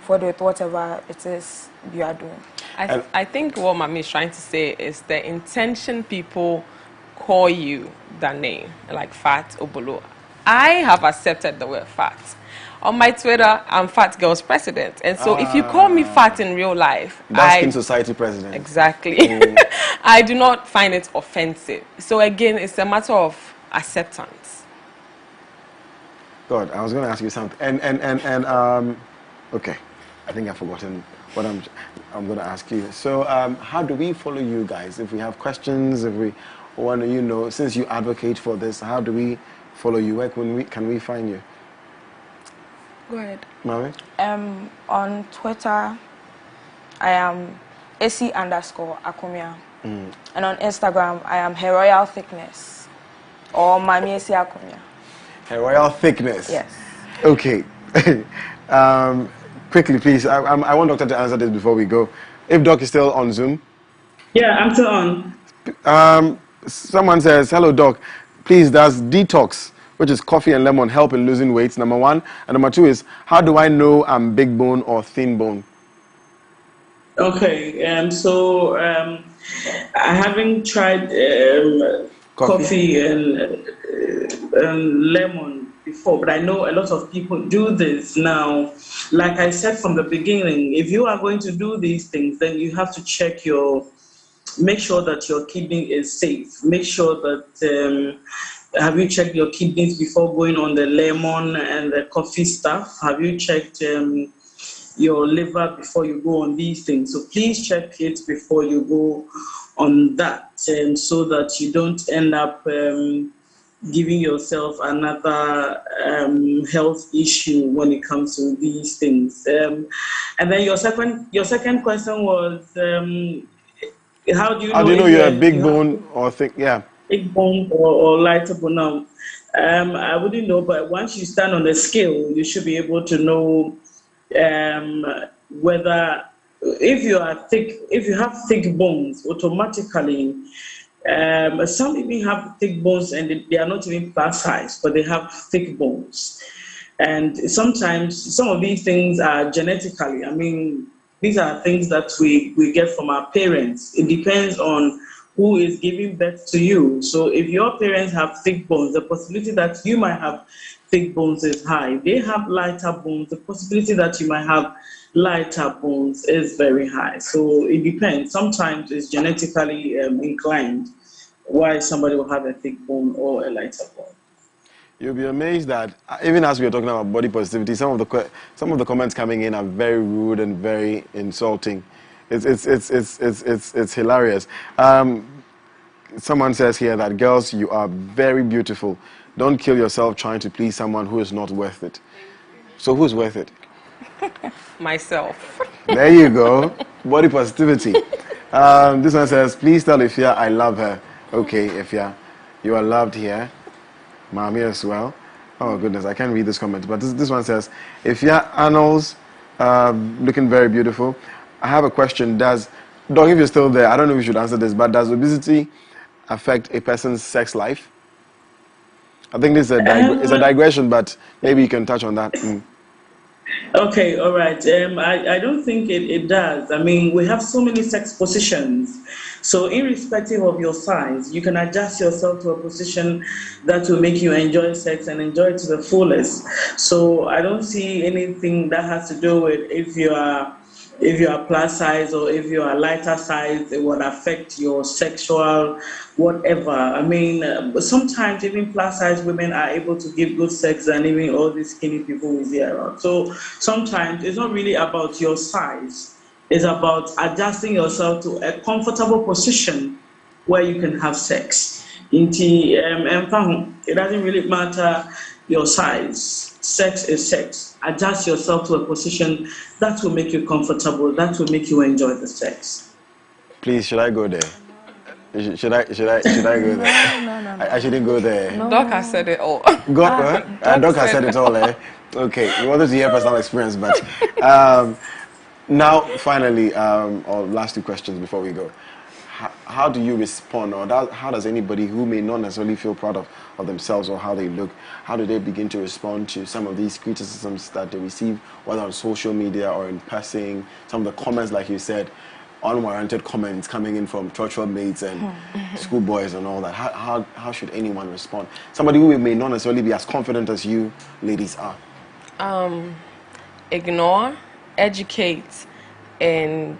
forward with whatever it is you are doing. I think what Mami is trying to say is the intention people call you that name, like fat, Obolo. I have accepted the word fat. On my Twitter, I'm Fat Girls President. And so if you call me fat in real life, that's Skin Society President. Exactly. I do not find it offensive. So again, it's a matter of acceptance. God, I was going to ask you something. Okay. I think I've forgotten what I'm going to ask you. So how do we follow you guys? If we have questions, if we want to, since you advocate for this, how do we follow you? Where can we find you? Go ahead. Mami? On Twitter, I am AC_Akumia. And on Instagram, I am Her Royal Thickness. Or Mami AC Akumia. Her Royal Thickness? Yes. Okay. Quickly, please. I want Doctor to answer this before we go. If Doc is still on Zoom. Yeah, I'm still on. Someone says, hello, Doc. Please, does detox, which is coffee and lemon, help in losing weight? Number one. And number two is, how do I know I'm big bone or thin bone? Okay. I haven't tried coffee and lemon before, but I know a lot of people do this now. Like I said from the beginning, if you are going to do these things, then you have to check your make sure that your kidney is safe. Make sure that have you checked your kidneys before going on the lemon and the coffee stuff? Have you checked your liver before you go on these things? So please check it before you go on that, so that you don't end up giving yourself another health issue when it comes to these things. And then your second question was, how do you know you're a big bone or thick? Yeah. Big bone or lighter bone? Now, I wouldn't know, but once you stand on the scale, you should be able to know whether if you have thick bones, automatically. Some even have thick bones and they are not even plus size, but they have thick bones. And sometimes some of these things are genetically. I mean, these are things that we get from our parents. It depends on who is giving birth to you. So if your parents have thick bones, the possibility that you might have thick bones is high. If they have lighter bones, the possibility that you might have lighter bones is very high. So it depends. Sometimes it's genetically inclined why somebody will have a thick bone or a lighter bone. You'll be amazed that even as we are talking about body positivity, some of the comments coming in are very rude and very insulting. It's hilarious. Someone says here that girls, you are very beautiful. Don't kill yourself trying to please someone who is not worth it. So who's worth it? Myself. There you go. Body positivity. This one says, please tell Ifya I love her. Okay, Ifya, you are loved here. Mommy as well. Oh goodness, I can't read this comment. But this one says, Ifya Arnold's looking very beautiful. I have a question. Dog, if you're still there, I don't know if you should answer this, but does obesity affect a person's sex life? I think this is it's a digression, but maybe you can touch on that. Okay, all right. I don't think it does. I mean, we have so many sex positions. So irrespective of your size, you can adjust yourself to a position that will make you enjoy sex and enjoy it to the fullest. So I don't see anything that has to do with if you are plus size or if you are lighter size, it would affect your sexual whatever. I mean, sometimes even plus size women are able to give good sex than even all these skinny people we see around. So sometimes it's not really about your size. It's about adjusting yourself to a comfortable position where you can have sex. It doesn't really matter your size. Sex is sex. Adjust yourself to a position that will make you comfortable, that will make you enjoy the sex. Please, should I go there? Should I go there? No. I shouldn't go there. No. Doc has said it all. Doc has said it all, eh? Okay, we wanted to hear personal experience, but now, finally, or last two questions before we go. How do you respond, or how does anybody who may not necessarily feel proud of themselves or how they look, how do they begin to respond to some of these criticisms that they receive, whether on social media or in passing, some of the comments, like you said, unwarranted comments coming in from church mates and schoolboys and all that? How should anyone respond? Somebody who may not necessarily be as confident as you ladies are. Ignore, educate, and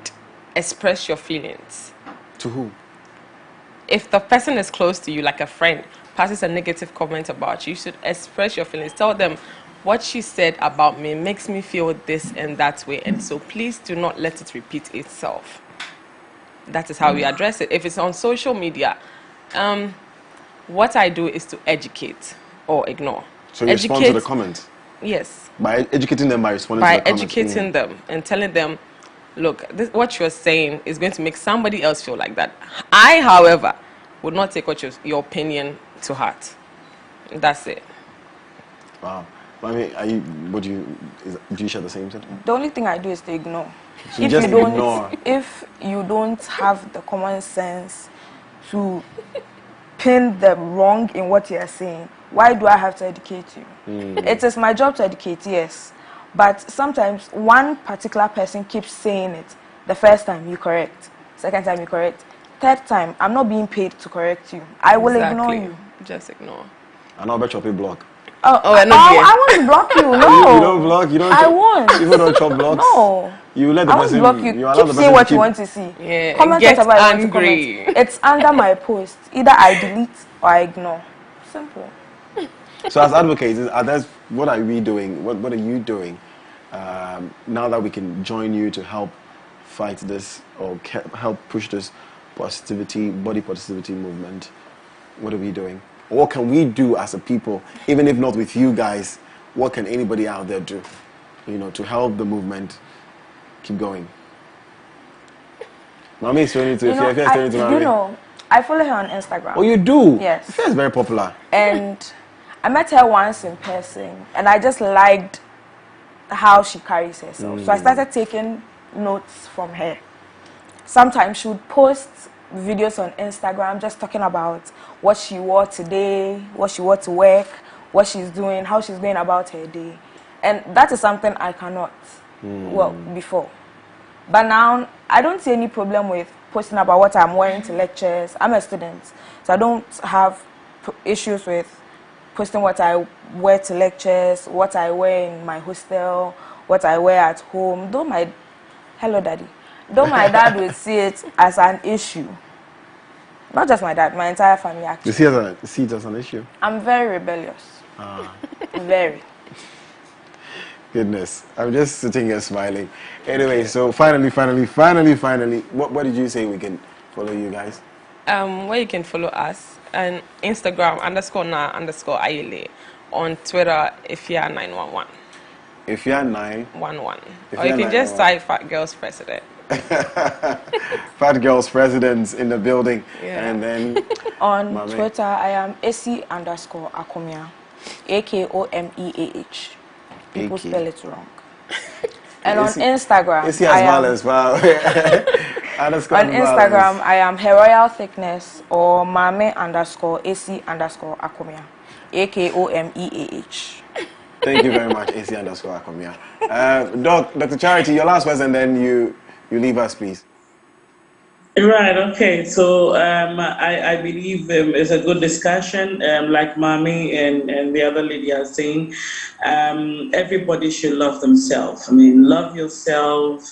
express your feelings. To who? If the person is close to you, like a friend, passes a negative comment about you, you should express your feelings. Tell them, what she said about me makes me feel this and that way, and so please do not let it repeat itself. That is how we address it. If it's on social media, what I do is to educate or ignore. So you respond to the comments? Yes. By educating them, by responding to the comments? By educating them and telling them, look, what you're saying is going to make somebody else feel like that. I, however, would not take your opinion to heart. That's it. Wow. I mean, do you share the same sentiment? The only thing I do is to ignore. So just ignore. If you don't have the common sense to pin the wrong in what you are saying, why do I have to educate you? It is my job to educate, yes. But sometimes one particular person keeps saying it. The first time you correct, second time you correct, third time I'm not being paid to correct you. I will ignore you. Just ignore. And I'll bet you a block. we're not here. I want to block you. No. You don't block. You don't. I won't. People don't chop blocks. No. You let the I won't person. block you. You allow Keep the saying person what to you keep. want to see. Yeah, Comment get whatever you want to angry. comment. It's under my post. Either I delete or I ignore. Simple. So as advocates, what are we doing? What are you doing now that we can join you to help fight this or help push this body positivity movement? What are we doing? What can we do as a people, even if not with you guys? What can anybody out there do, to help the movement keep going? Mommy is turning to I follow her on Instagram. Oh, you do? Yes. Ifea is very popular. And I met her once in person, and I just liked how she carries herself. So I started taking notes from her. Sometimes she would post videos on Instagram just talking about what she wore today, what she wore to work, what she's doing, how she's going about her day. And that is something I cannot, before. But now, I don't see any problem with posting about what I'm wearing to lectures. I'm a student, so I don't have issues with posting what I wear to lectures, what I wear in my hostel, what I wear at home. Hello, Daddy. Though my dad will see it as an issue. Not just my dad, my entire family actually. You see it as an issue? I'm very rebellious. Very. Goodness, I'm just sitting here smiling. Anyway, so finally, what did you say we can follow you guys? Where you can follow us on Instagram _na_ayele, on Twitter Ifea911. Ifea911. Or you can just type Fat Girls President. Fat Girls Presidents in the building. Yeah. And then on Twitter I am AC_Akomia. AKOMEAH. People spell it wrong. And on Instagram, on Instagram, I am Her Royal Thickness or Mame_AC_Akomia. AKOMEAH. Thank you very much, AC_Akomia. Dr. Charity, your last words, and then you leave us, please. Right, okay. So I believe it's a good discussion. Like Mami and the other lady are saying, everybody should love themselves. I mean, love yourself,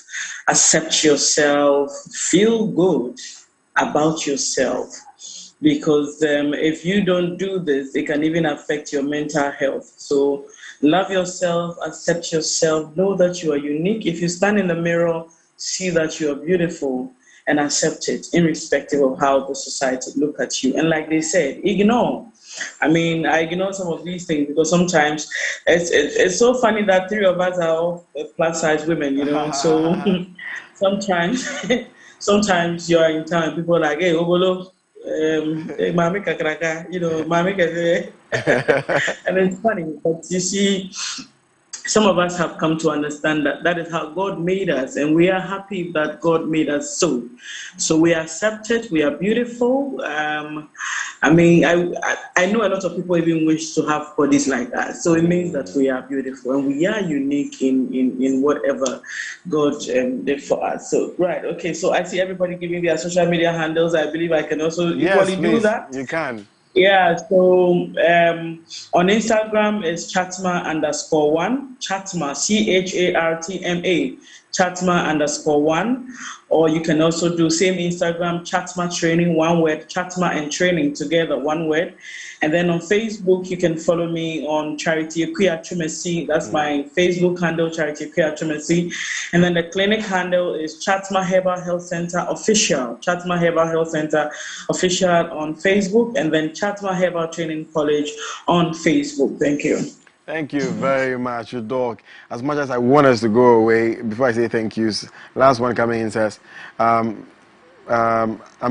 accept yourself, feel good about yourself. Because if you don't do this, it can even affect your mental health. So love yourself, accept yourself, know that you are unique. If you stand in the mirror, see that you are beautiful, and accept it, irrespective of how the society look at you. And like they said, ignore. I mean, I ignore some of these things because sometimes it's so funny that three of us are all plus-size women, So sometimes you're in town, people are like, hey, Obolo, mami kakraka, mami kase. And it's funny, but you see, some of us have come to understand that is how God made us, and we are happy that God made us so. So we are accepted, we are beautiful. I mean, I know a lot of people even wish to have bodies like that. So it means that we are beautiful and we are unique in whatever God did for us. So, right, okay, so I see everybody giving their social media handles. I believe I can also equally do that. You can. Yeah, so on Instagram is Chatma_1, Chatma, CHARTMA, Chatma_1, or you can also do same Instagram, Chatma Training, one word, Chatma and Training together, one word. And then on Facebook, you can follow me on Charity Ekuya Chumesi. That's my Facebook handle, Charity Ekuya Chumesi. And then the clinic handle is Chatma Herbal Health Center Official, Chatma Herbal Health Center Official on Facebook, and then Chatma Herbal Training College on Facebook. Thank you. Thank you very much, your dog. As much as I want us to go away, before I say thank yous, last one coming in says, I'm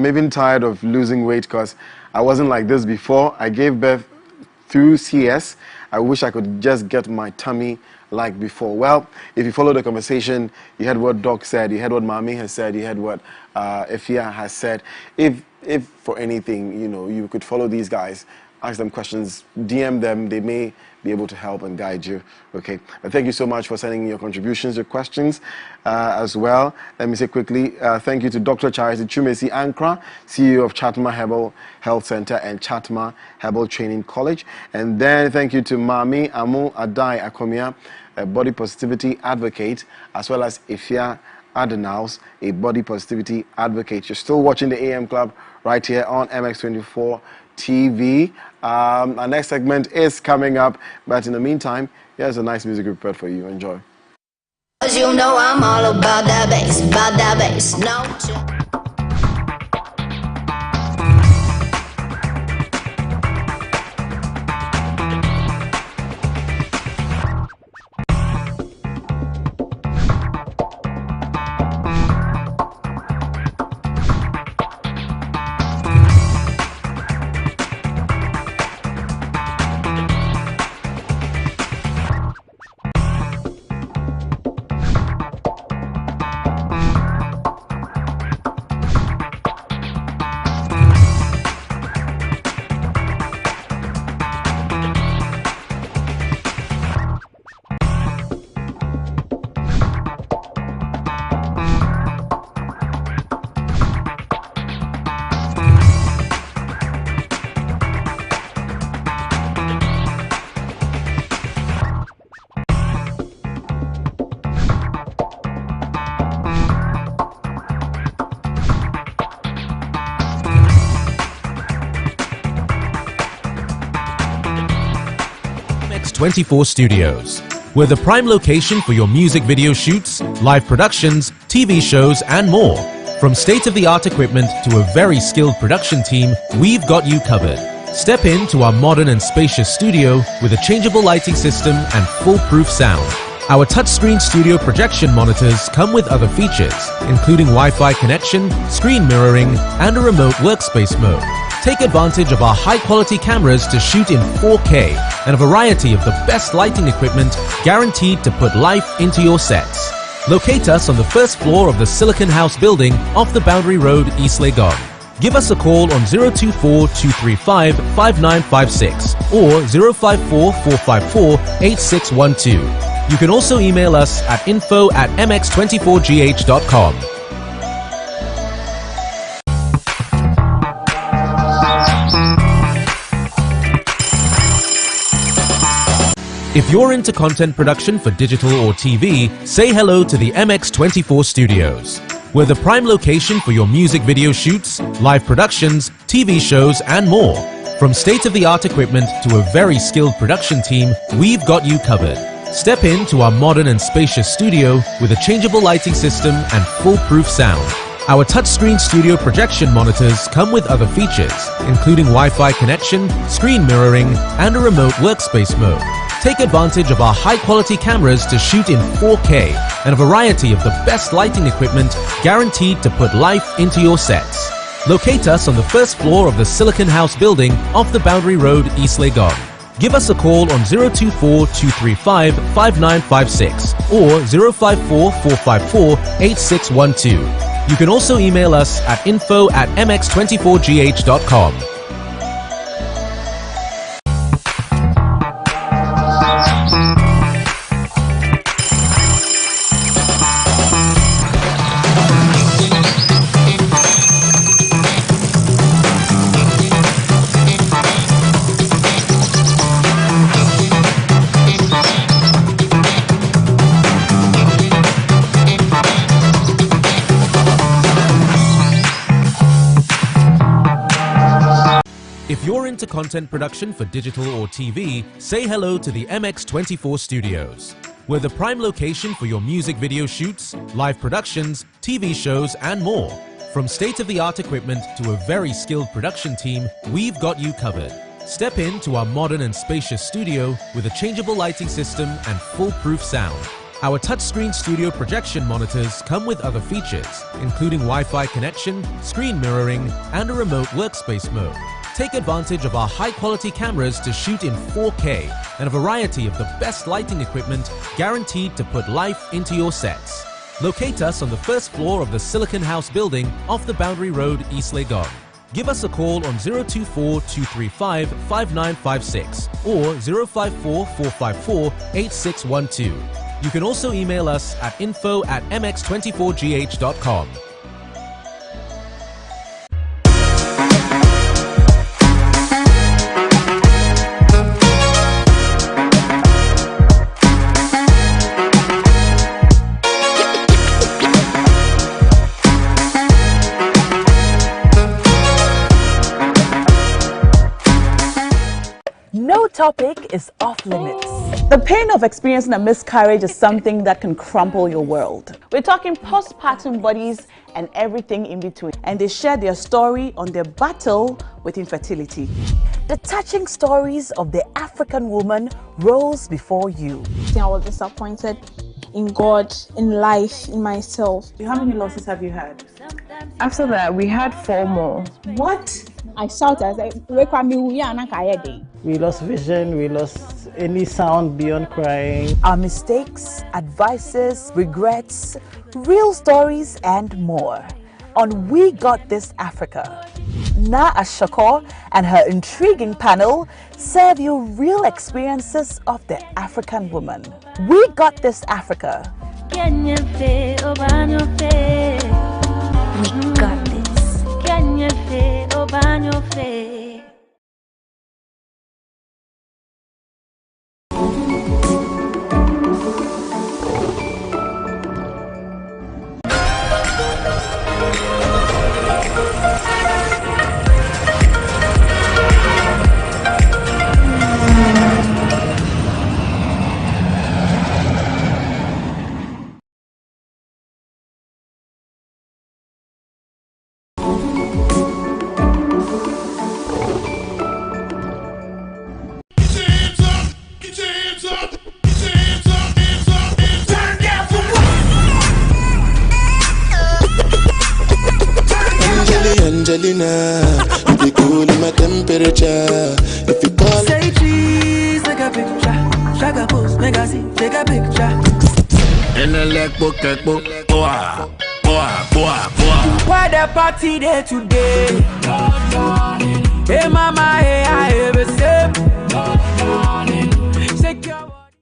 even tired of losing weight because I wasn't like this before. I gave birth through CS. I wish I could just get my tummy like before. Well, if you follow the conversation, you heard what Doc said, you heard what Mami has said, you heard what Ifea has said. If for anything, you could follow these guys ask them questions, DM them. They may be able to help and guide you. Okay. But thank you so much for sending in your contributions, your questions as well. Let me say quickly, thank you to Dr. Charity Chumesi Ankra, CEO of Chatma Herbal Health Center and Chatma Herbal Training College. And then thank you to Mami Amu Adai Akomia, a body positivity advocate, as well as Ifia Adenaus, a body positivity advocate. You're still watching the AM Club right here on MX24 TV. Our next segment is coming up, but in the meantime, here's a nice music prepared for you. Enjoy. 'Cause you know I'm all about that bass, no. MX24 Studios. We're the prime location for your music video shoots, live productions, TV shows, and more. From state-of-the-art equipment to a very skilled production team, we've got you covered. Step into our modern and spacious studio with a changeable lighting system and foolproof sound. Our touchscreen studio projection monitors come with other features, including Wi-Fi connection, screen mirroring, and a remote workspace mode. Take advantage of our high-quality cameras to shoot in 4K and a variety of the best lighting equipment guaranteed to put life into your sets. Locate us on the first floor of the Silicon House building off the Boundary Road, East Legon. Give us a call on 024-235-5956 or 054-454-8612. You can also email us at info@mx24gh.com. If you're into content production for digital or TV, say hello to the MX24 Studios. We're the prime location for your music video shoots, live productions, TV shows, and more. From state-of-the-art equipment to a very skilled production team, we've got you covered. Step into our modern and spacious studio with a changeable lighting system and foolproof sound. Our touchscreen studio projection monitors come with other features, including Wi-Fi connection, screen mirroring, and a remote workspace mode. Take advantage of our high-quality cameras to shoot in 4K and a variety of the best lighting equipment guaranteed to put life into your sets. Locate us on the first floor of the Silicon House building off the Boundary Road, East Legon. Give us a call on 024-235-5956 or 054-454-8612. You can also email us at info@mx24gh.com. If you're into content production for digital or TV, say hello to the MX24 Studios. We're the prime location for your music video shoots, live productions, TV shows, and more. From state-of-the-art equipment to a very skilled production team, we've got you covered. Step into our modern and spacious studio with a changeable lighting system and foolproof sound. Our touchscreen studio projection monitors come with other features, including Wi-Fi connection, screen mirroring, and a remote workspace mode. Take advantage of our high-quality cameras to shoot in 4K and a variety of the best lighting equipment guaranteed to put life into your sets. Locate us on the first floor of the Silicon House building off the Boundary Road, East Legon. Give us a call on 024-235-5956 or 054-454-8612. You can also email us at info@mx24gh.com. No topic is off limits. The pain of experiencing a miscarriage is something that can crumple your world. We're talking postpartum bodies and everything in between. And they share their story on their battle with infertility. The touching stories of the African woman rose before you. I was disappointed in God, in life, in myself. How many losses have you had? After that, we had 4 more. What? I shouted, I said, we lost vision, we lost any sound beyond crying. Our mistakes, advices, regrets, real stories, and more on We Got This Africa. Na Ashakor and her intriguing panel serve you real experiences of the African woman. We Got This Africa. We got this. Angelina, you be cool in my temperature. If you call, say cheese, take a picture. Shaka post, make a see, take a picture. in the leg book, boy. Why the party there today? Hey mama, hey I have a sip. Shake your body.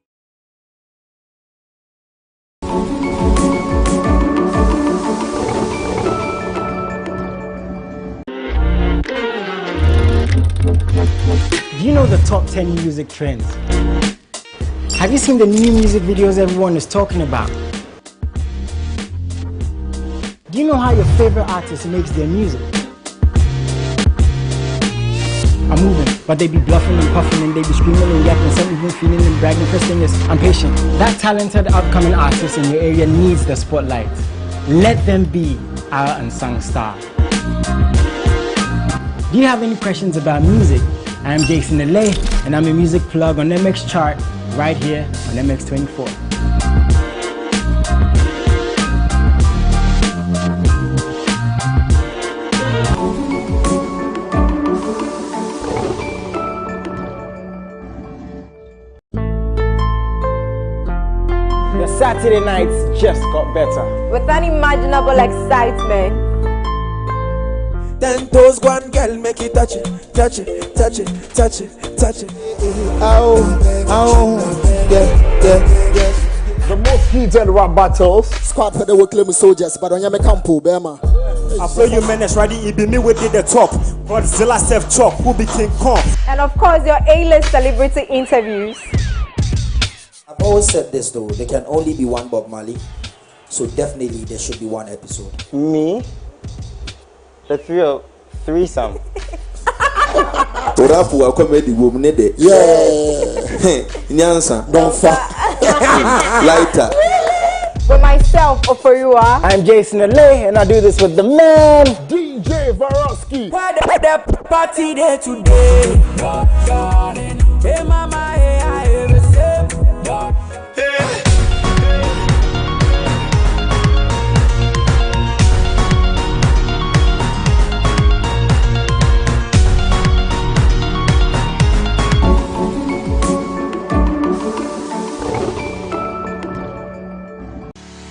Do you know the top 10 music trends? Have you seen the new music videos everyone is talking about? Do you know how your favorite artist makes their music? I'm moving, but they be bluffing and puffing and they be screaming and yapping, some even feeling and bragging. First thing is, I'm patient. That talented upcoming artist in your area needs the spotlight. Let them be our unsung star. Do you have any questions about music? I'm Jason Alay, and I'm a music plug on MX Chart right here on MX24. The Saturday nights just got better. With unimaginable excitement. 10 toes, one girl, make it touch it, touch it, touch it, touch it, touch it. Ow, yeah. The most heated rap battles. Squad for the work claim soldiers, but on your campo, Bema. I blow you menace ready, it be me with the top. Godzilla self chop, who be King Kong. And of course, your A-list celebrity interviews. I've always said this though, there can only be one Bob Marley, so definitely there should be one episode. Me? The threesome. Orafu wa comedy woman nede. Yeah. Nyansa. Don't fuck. Lighter. With myself, Oforiwa. I'm Jason Alay, and I do this with the man, DJ Varosky. Why the party there today? Hey mama, hey I have a sip.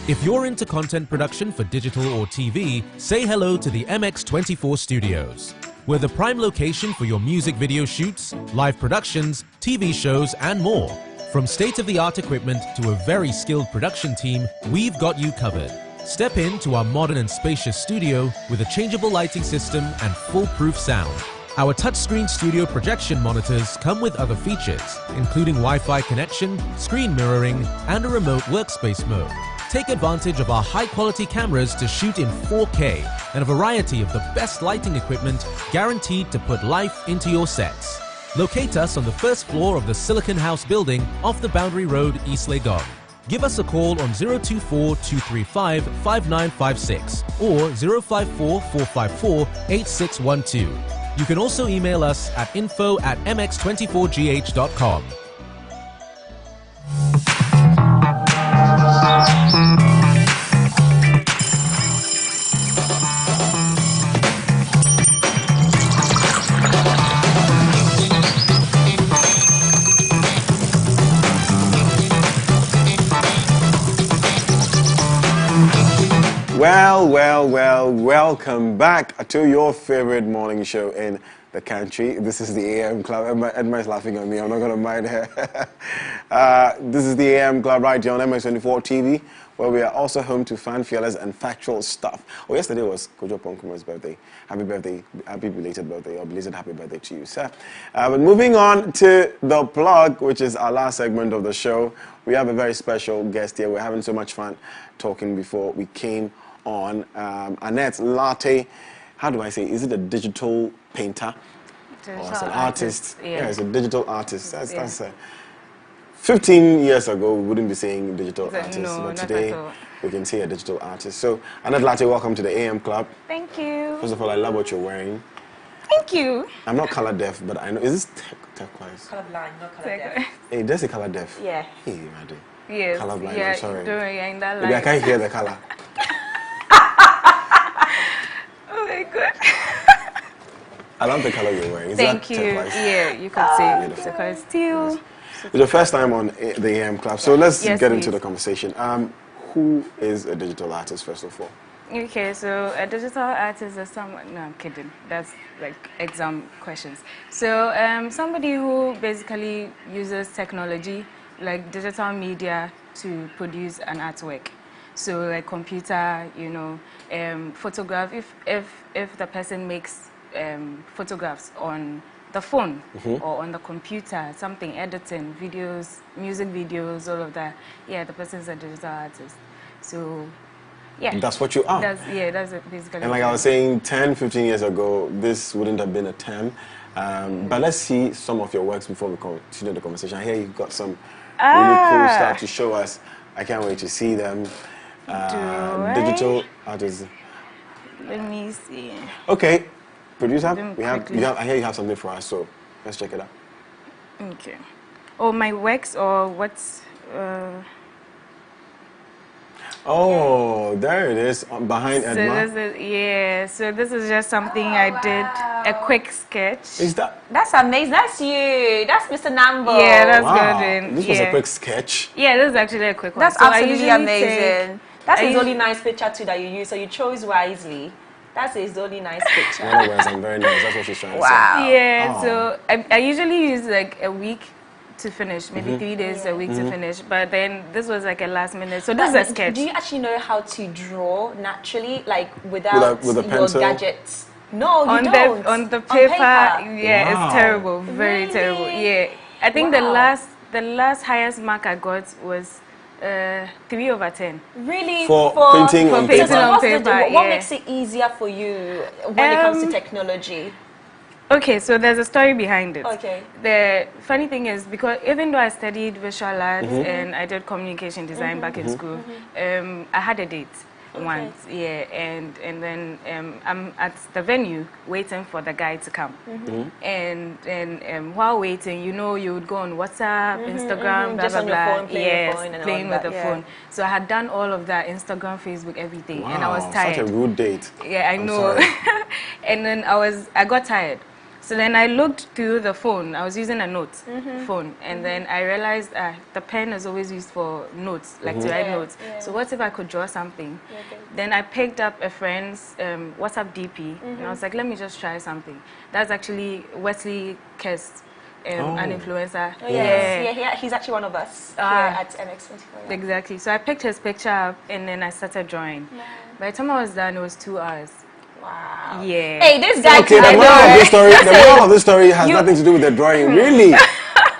If you're into content production for digital or TV, say hello to the MX24 Studios. We're the prime location for your music video shoots, live productions, TV shows, and more. From state-of-the-art equipment to a very skilled production team, we've got you covered. Step into our modern and spacious studio with a changeable lighting system and foolproof sound. Our touchscreen studio projection monitors come with other features, including Wi-Fi connection, screen mirroring, and a remote workspace mode. Take advantage of our high-quality cameras to shoot in 4K and a variety of the best lighting equipment guaranteed to put life into your sets. Locate us on the first floor of the Silicon House building off the Boundary Road, East Legon. Give us a call on 024-235-5956 or 054-454-8612. You can also email us at info@mx24gh.com. Well, welcome back to your favorite morning show in the country. This is the AM Club. Edma is laughing at me. I'm not going to mind her. This is the AM Club right here on MX24 TV, where we are also home to fan, fearless, and factual stuff. Oh, yesterday was Kojo Ponkuma's birthday. Happy birthday, happy belated birthday, or belated happy birthday to you, sir. But moving on to the plug, which is our last segment of the show, we have a very special guest here. We're having so much fun talking before we came on. Annette Latte, how do I say, is it a digital painter? Or it's an artist? Yeah, it's a digital artist. That's 15 years ago, we wouldn't be saying digital artist, but today we can say a digital artist. So, Annette Latte, welcome to the AM Club. Thank you. First of all, I love what you're wearing. Thank you. I'm not color deaf, but I know, is this turquoise? Colorblind, not color deaf. Hey, there's a color deaf. Yeah. Hey, Maddy. Yes. Colorblind, yeah, I'm sorry. Don't worry, in that Maybe I can't hear the color. Oh my God. I love the color you're wearing. Is Thank that you. turquoise? Yeah, you can see turquoise too. Yes. It's your first time on the AM Club, so let's get into the conversation. Who is a digital artist, first of all? Okay, so a digital artist is someone, no, I'm kidding. That's like exam questions. So somebody who basically uses technology, like digital media, to produce an artwork. So like computer, you know, photograph, if the person makes photographs on the phone or on the computer, something, editing, videos, music videos, all of that, yeah, the person is a digital artist. So, yeah. That's what you are. That's basically. And like I was saying, 10, 15 years ago, this wouldn't have been a term. But let's see some of your works before we continue the conversation. I hear you've got some really cool stuff to show us. I can't wait to see them. Digital artists. Let me see. Okay, producer, I hear you have something for us, so let's check it out. Okay. Oh, my works or what's... Oh, there it is, behind Edma. So this is just something I did, a quick sketch. Is that? That's amazing. That's you. That's Mr. Nambo. Yeah, that's good. This was a quick sketch. Yeah, this is actually a quick one. That's absolutely amazing. That's his usually only nice picture too that you use, so you chose wisely. That's his only nice picture. In other words, I'm very nice. That's what she's trying to say. Wow. Yeah, so I usually use like a week to finish, maybe 3 days a week to finish, but then this was like a last minute, so this is a sketch. Do you actually know how to draw naturally, like without with a pencil? your gadgets? No, you don't. On the paper, yeah, it's terrible, very terrible. Yeah, I think the last highest mark I got was 3/10. Really? For painting on paper? What makes it easier for you when it comes to technology? Okay, so there's a story behind it. Okay. The funny thing is, because even though I studied visual arts and I did communication design back in school, I had a date once, and then I'm at the venue waiting for the guy to come. And while waiting, you know, you would go on WhatsApp, Instagram, blah, just blah, on blah. your phone, Playing with the phone. So I had done all of that, Instagram, Facebook, everything, and I was tired. Such a rude date. Yeah, I know. And then I got tired. So then I looked through the phone. I was using a note phone, and then I realized the pen is always used for notes, like to write notes. So what if I could draw something? Then I picked up a friend's WhatsApp DP, and I was like, let me just try something. That's actually Wesley Kest, an influencer. Oh, yes. Yeah, he's actually one of us here at MX24. Yeah. Exactly. So I picked his picture up, and then I started drawing. By the time I was done, it was 2 hours. Wow. Yeah. Hey, this guy. Okay, the moral of this story has nothing to do with the drawing. Really?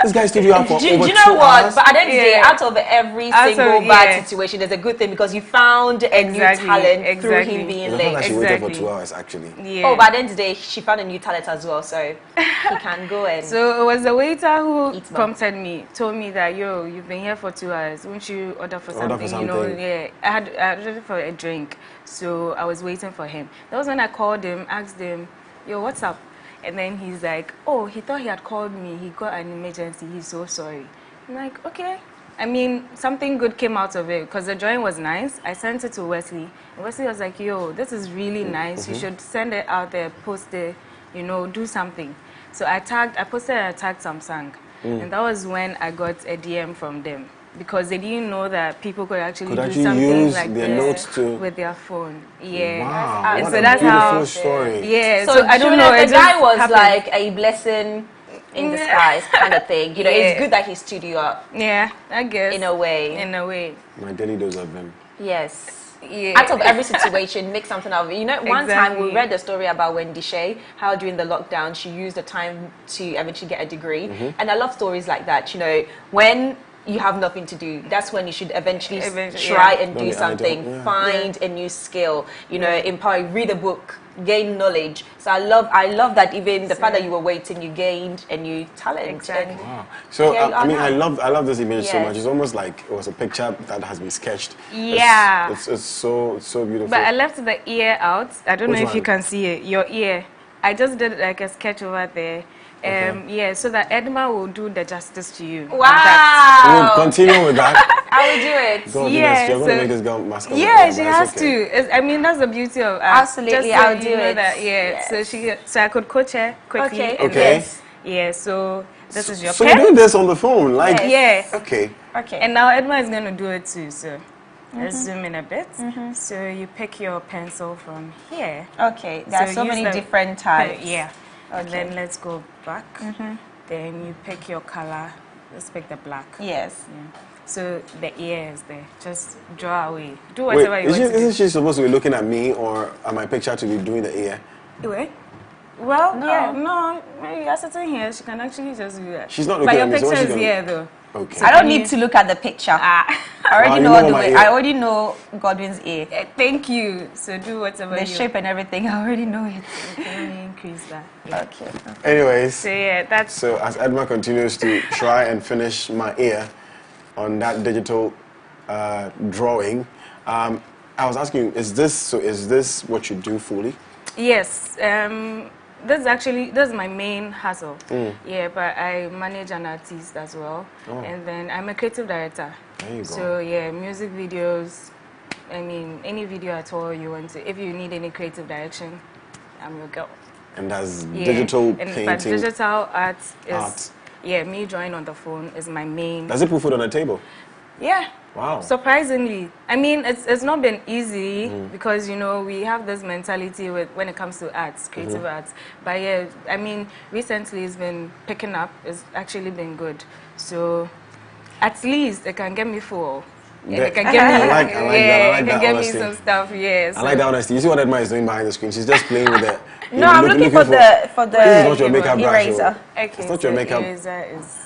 This guy stood you up for over 2 hours. Do you know what? But at the end of the day, out of every single bad situation, there's a good thing because you found a new talent through him being late. She waited for 2 hours, actually. Yeah. Oh, but at the end of the day, she found a new talent as well, so he can go and. So it was the waiter who prompted me, told me that, yo, you've been here for 2 hours. Won't you order for something? You know, yeah. I had ordered for a drink, so I was waiting for him. That was when I called him, asked him, yo, what's up? And then he's like, oh, he thought he had called me. He got an emergency. He's so sorry. I'm like, okay. I mean, something good came out of it because the drawing was nice. I sent it to Wesley. And Wesley was like, yo, this is really nice. You should send it out there, post it, you know, do something. So I posted and I tagged Samsung. And that was when I got a DM from them. Because they didn't know that people could actually do something like this with their phone. Yeah. Wow, and what so a that's beautiful how. story. Yeah. So I don't know. The guy was like a blessing in disguise, kind of thing. You know, it's good that he stood you up. Yeah, I guess. In a way. In a way. My daily dose of him. Yes. Yeah. Out of every situation, make something out of it. You know, one time we read the story about Wendy Shea, how during the lockdown she used the time to eventually get a degree. And I love stories like that. You know, when you have nothing to do, that's when you should eventually try and do something, find a new skill, you know, empower, read a book, gain knowledge. So I love that even the fact that you were waiting, you gained a new talent. Exactly. Wow. So I mean, I love this image so much. It's almost like it was a picture that has been sketched. Yeah. It's so beautiful. But I left the ear out. I don't know if you can see it. Your ear. I just did like a sketch over there. Yeah, so that Edma will do the justice to you. Wow! We'll continue with that. I will do it. God, you're going to make this girl masculine. Yeah, she has to. I mean, that's the beauty of absolutely, just so I'll do it. That, so I could coach her quickly. Okay. Yeah, so this is your So pen. you're doing this on the phone, like? Yes. Okay. And now Edma is going to do it too, so. Let's zoom in a bit. So you pick your pencil from here. Okay, there are so many different types. Yeah. Okay. And then let's go back. Then you pick your color. Let's pick the black. Yes. Yeah. So the ear is there. Just draw away. Do whatever you want to do. Isn't she supposed to be looking at me, or am I picture to be doing the ear? Wait. Well, no. Maybe you're sitting here. She can actually just do that. She's not looking at me. But your picture is here, though. Okay. So I don't need to look at the picture. I already know the way. I already know Godwin's ear. Thank you. So do whatever the shape and everything. I already know it. Let me increase that. Okay. Anyways. So yeah, that's. So as Edma continues to try and finish my ear on that digital drawing, I was asking you, is this what you do fully? Yes. This is my main hustle. Yeah, but I manage an artist as well. And then I'm a creative director. There you go. So yeah, music videos, I mean, any video at all you want to. If you need any creative direction, I'm your girl. And that's digital painting. But digital art is, yeah, me drawing on the phone is my main. Does it put food on the table? Yeah. Wow. Surprisingly. I mean, it's not been easy because, you know, we have this mentality when it comes to arts, creative arts. But yeah, I mean, recently it's been picking up. It's actually been good. So at least it can get me full. Yeah, it can get me, I like it can that get honesty. me some stuff, yeah. So. I like that honesty. You see what Edma is doing behind the screen? She's just playing with it. No, I'm looking for the This is not your makeup brush. eraser. Okay, it's not your makeup. Eraser is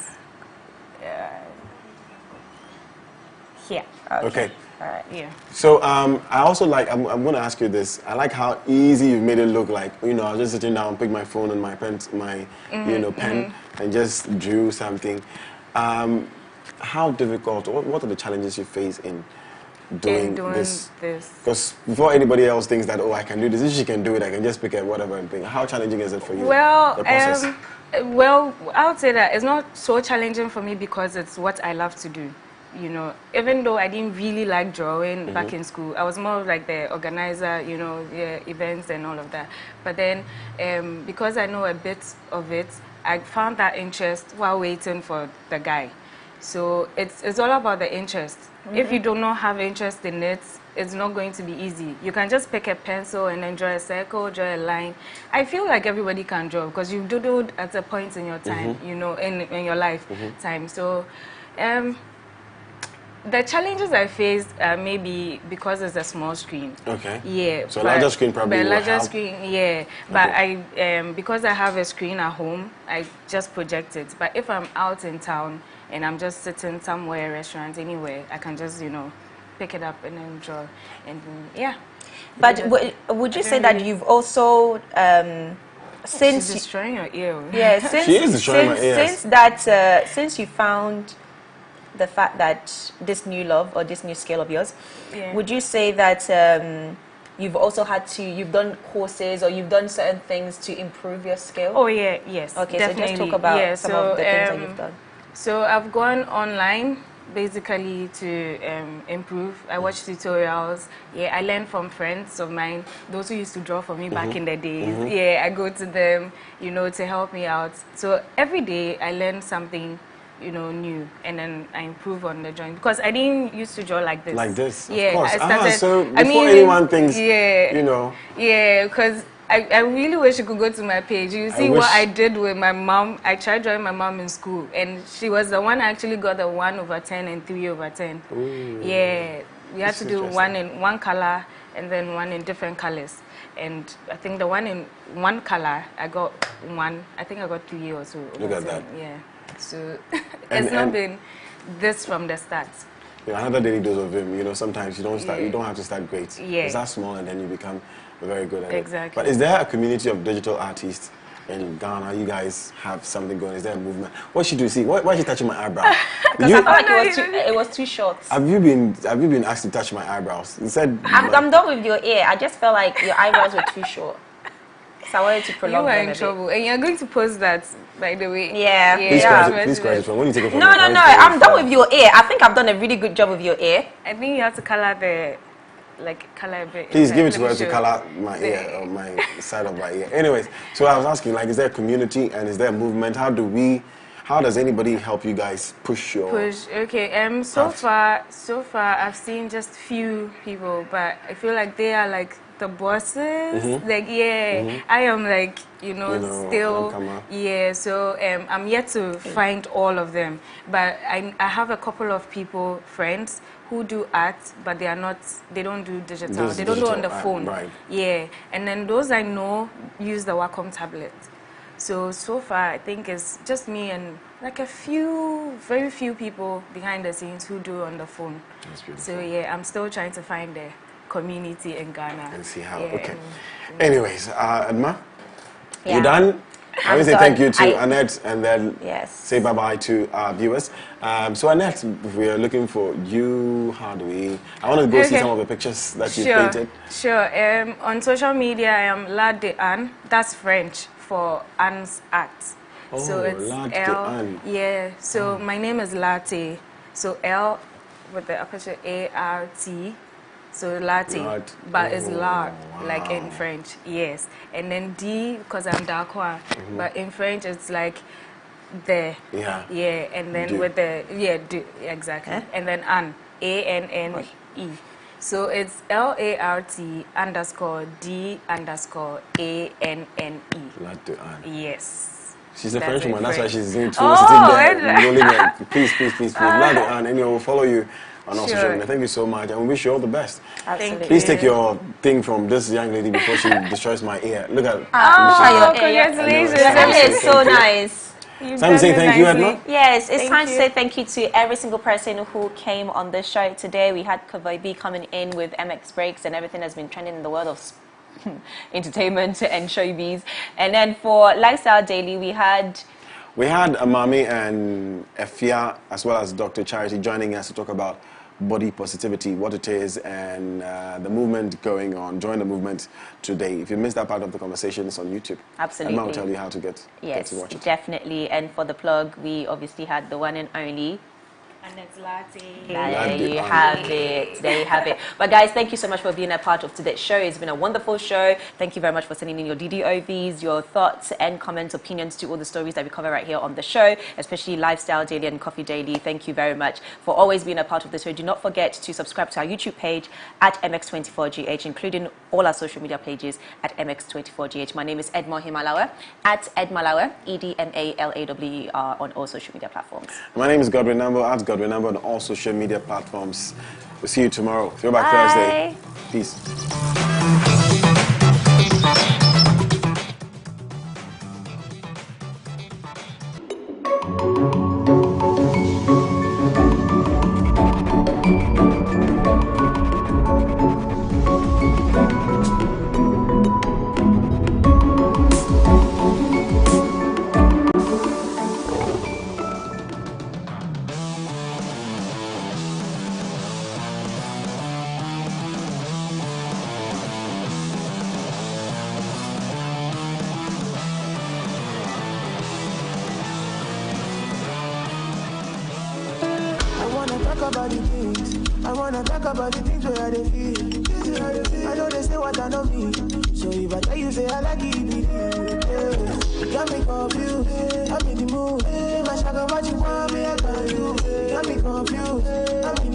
here. Okay. All right. Yeah. So I also like. I'm going to ask you this. I like how easy you've made it look. Like, you know, I was just sitting down, pick my phone and my pen, pen, and just drew something. How difficult? What are the challenges you face in doing this? Because before anybody else thinks that, oh, I can do this, if she can do it, I can just pick up whatever and pick. How challenging is it for you? Well, the process? Well, I would say that it's not so challenging for me because it's what I love to do. you know, even though I didn't really like drawing back in school, I was more of like the organizer, you know, the events and all of that. But then, because I know a bit of it, I found that interest while waiting for the guy. So it's all about the interest. If you do not have interest in it, it's not going to be easy. You can just pick a pencil and then draw a circle, draw a line. I feel like everybody can draw because you've doodled at a point in your time, you know, in your life time. So the challenges I faced maybe because it's a small screen. Okay. Yeah. So larger screen probably will larger help. screen, yeah. But I because I have a screen at home, I just project it. But if I'm out in town and I'm just sitting somewhere, restaurant, anywhere, I can just, you know, pick it up and then draw. And yeah. But would you say that you've also since she's destroying your ear? Yeah, since she is destroying my ears. Since you found the fact that this new love or this new skill of yours, would you say that you've also you've done courses or you've done certain things to improve your skill? Oh yeah, yes. Okay, definitely. so just talk about some of the things that you've done. So I've gone online basically to improve. I watch tutorials. Yeah, I learned from friends of mine, those who used to draw for me back in the days. Yeah, I go to them, you know, to help me out. So every day I learn something, you know, new, and then I improve on the drawing because I didn't used to draw like this. Like this, yeah, of course. I started, So before anyone thinks, you know. Yeah, because I really wish you could go to my page. You see what I did with my mom. I tried drawing my mom in school, and she was the one I actually got the 1/10 and 3/10. Ooh. Yeah, we had to do one in one color and then one in different colors. And I think the one in one color, I got 1. I think I got 3 or so. Look at that. Yeah. So it's not been this from the start. You know, another daily dose of him. You know, sometimes you don't start. You don't have to start great. Yeah. You start small and then you become very good at it. Exactly. But is there a community of digital artists in Ghana? You guys have something going. Is there a movement? What should you see? Why is she touching my eyebrow? Because I felt like it was too short. Have you been asked to touch my eyebrows? You said I'm done with your ear. I just felt like your eyebrows were too short. So I wanted to prolong them. You are in trouble. And you're going to post that, by the way. Yeah. Please correct it from when you take it from No. I'm done with your ear. I think I've done a really good job with your ear. I think you have to color color a bit. Please give it to her to color my ear or my side of my ear. Anyways, so I was asking, like, is there a community and is there a movement? How does anybody help you guys push your... Okay, so far I've seen just few people, but I feel like they are like the bosses. Like, I am like, you know still, so I'm yet to find all of them. But I have a couple of people, friends, who do art, but they don't do digital. They don't do on the phone. Right. Yeah, and then those I know use the Wacom tablet. So far, I think it's just me and like very few people behind the scenes who do on the phone. That's beautiful. So yeah, I'm still trying to find the community in Ghana. And see how, okay. Anyways, Edma, Yeah. you done? I will say thank you to Annette and then say bye-bye to our viewers. So Annette, we are looking for you. I want to go see some of the pictures that you painted. Sure. On social media, I am La de Anne. That's French for Anne's art. Oh, so it's La de L. Anne. Yeah. So my name is Latte. So L with the apostrophe A-R-T. So latte, but it's la, like in French, yes. And then D, because I'm Dakwa, but in French it's like the, and then with the, D, exactly. And then Anne, A-N-N-E. So it's L-A-R-T _D_A_N-N-E. Latte Anne. Yes. She's a French woman, that's why she's doing too. Please. Latte Anne, and we'll follow you on our social media. Thank you so much, and we wish you all the best. Absolutely. Please take your thing from this young lady before she destroys my ear. Look at your ear. Congratulations. That is so nice. Time to say thank you, Edma. Yes, it's time to say thank you to every single person who came on the show today. We had Kavoy B coming in with MX Breaks and everything that's been trending in the world of entertainment and showbiz. And then for Lifestyle Daily, we had Amami and Efia, as well as Dr. Charity, joining us to talk about body positivity, what it is, and the movement going on. Join the movement today. If you missed that part of the conversation, it's on YouTube. Absolutely. Emma will tell you how to get to watch it. Definitely. And for the plug, we obviously had the one and only And it's latte. There you have it. There you have it. But guys, thank you so much for being a part of today's show. It's been a wonderful show. Thank you very much for sending in your DDOVs, your thoughts and comments, opinions to all the stories that we cover right here on the show, especially Lifestyle Daily and Coffee Daily. Thank you very much for always being a part of the show. Do not forget to subscribe to our YouTube page at MX24GH, including all our social media pages at MX24GH. My name is Edmo Himalawa at Edmalawa, EDMALAWER on all social media platforms. My name is Godwin Nambo at Godwin Nambo on all social media platforms. We'll see you tomorrow. Throwback Thursday. Peace. About the things where I feel. I know they say what I know me. So if I tell you, say I like it, you got me confused. I'm in the mood. My shaka, what you want me, I tell you. Got me confused. I'm in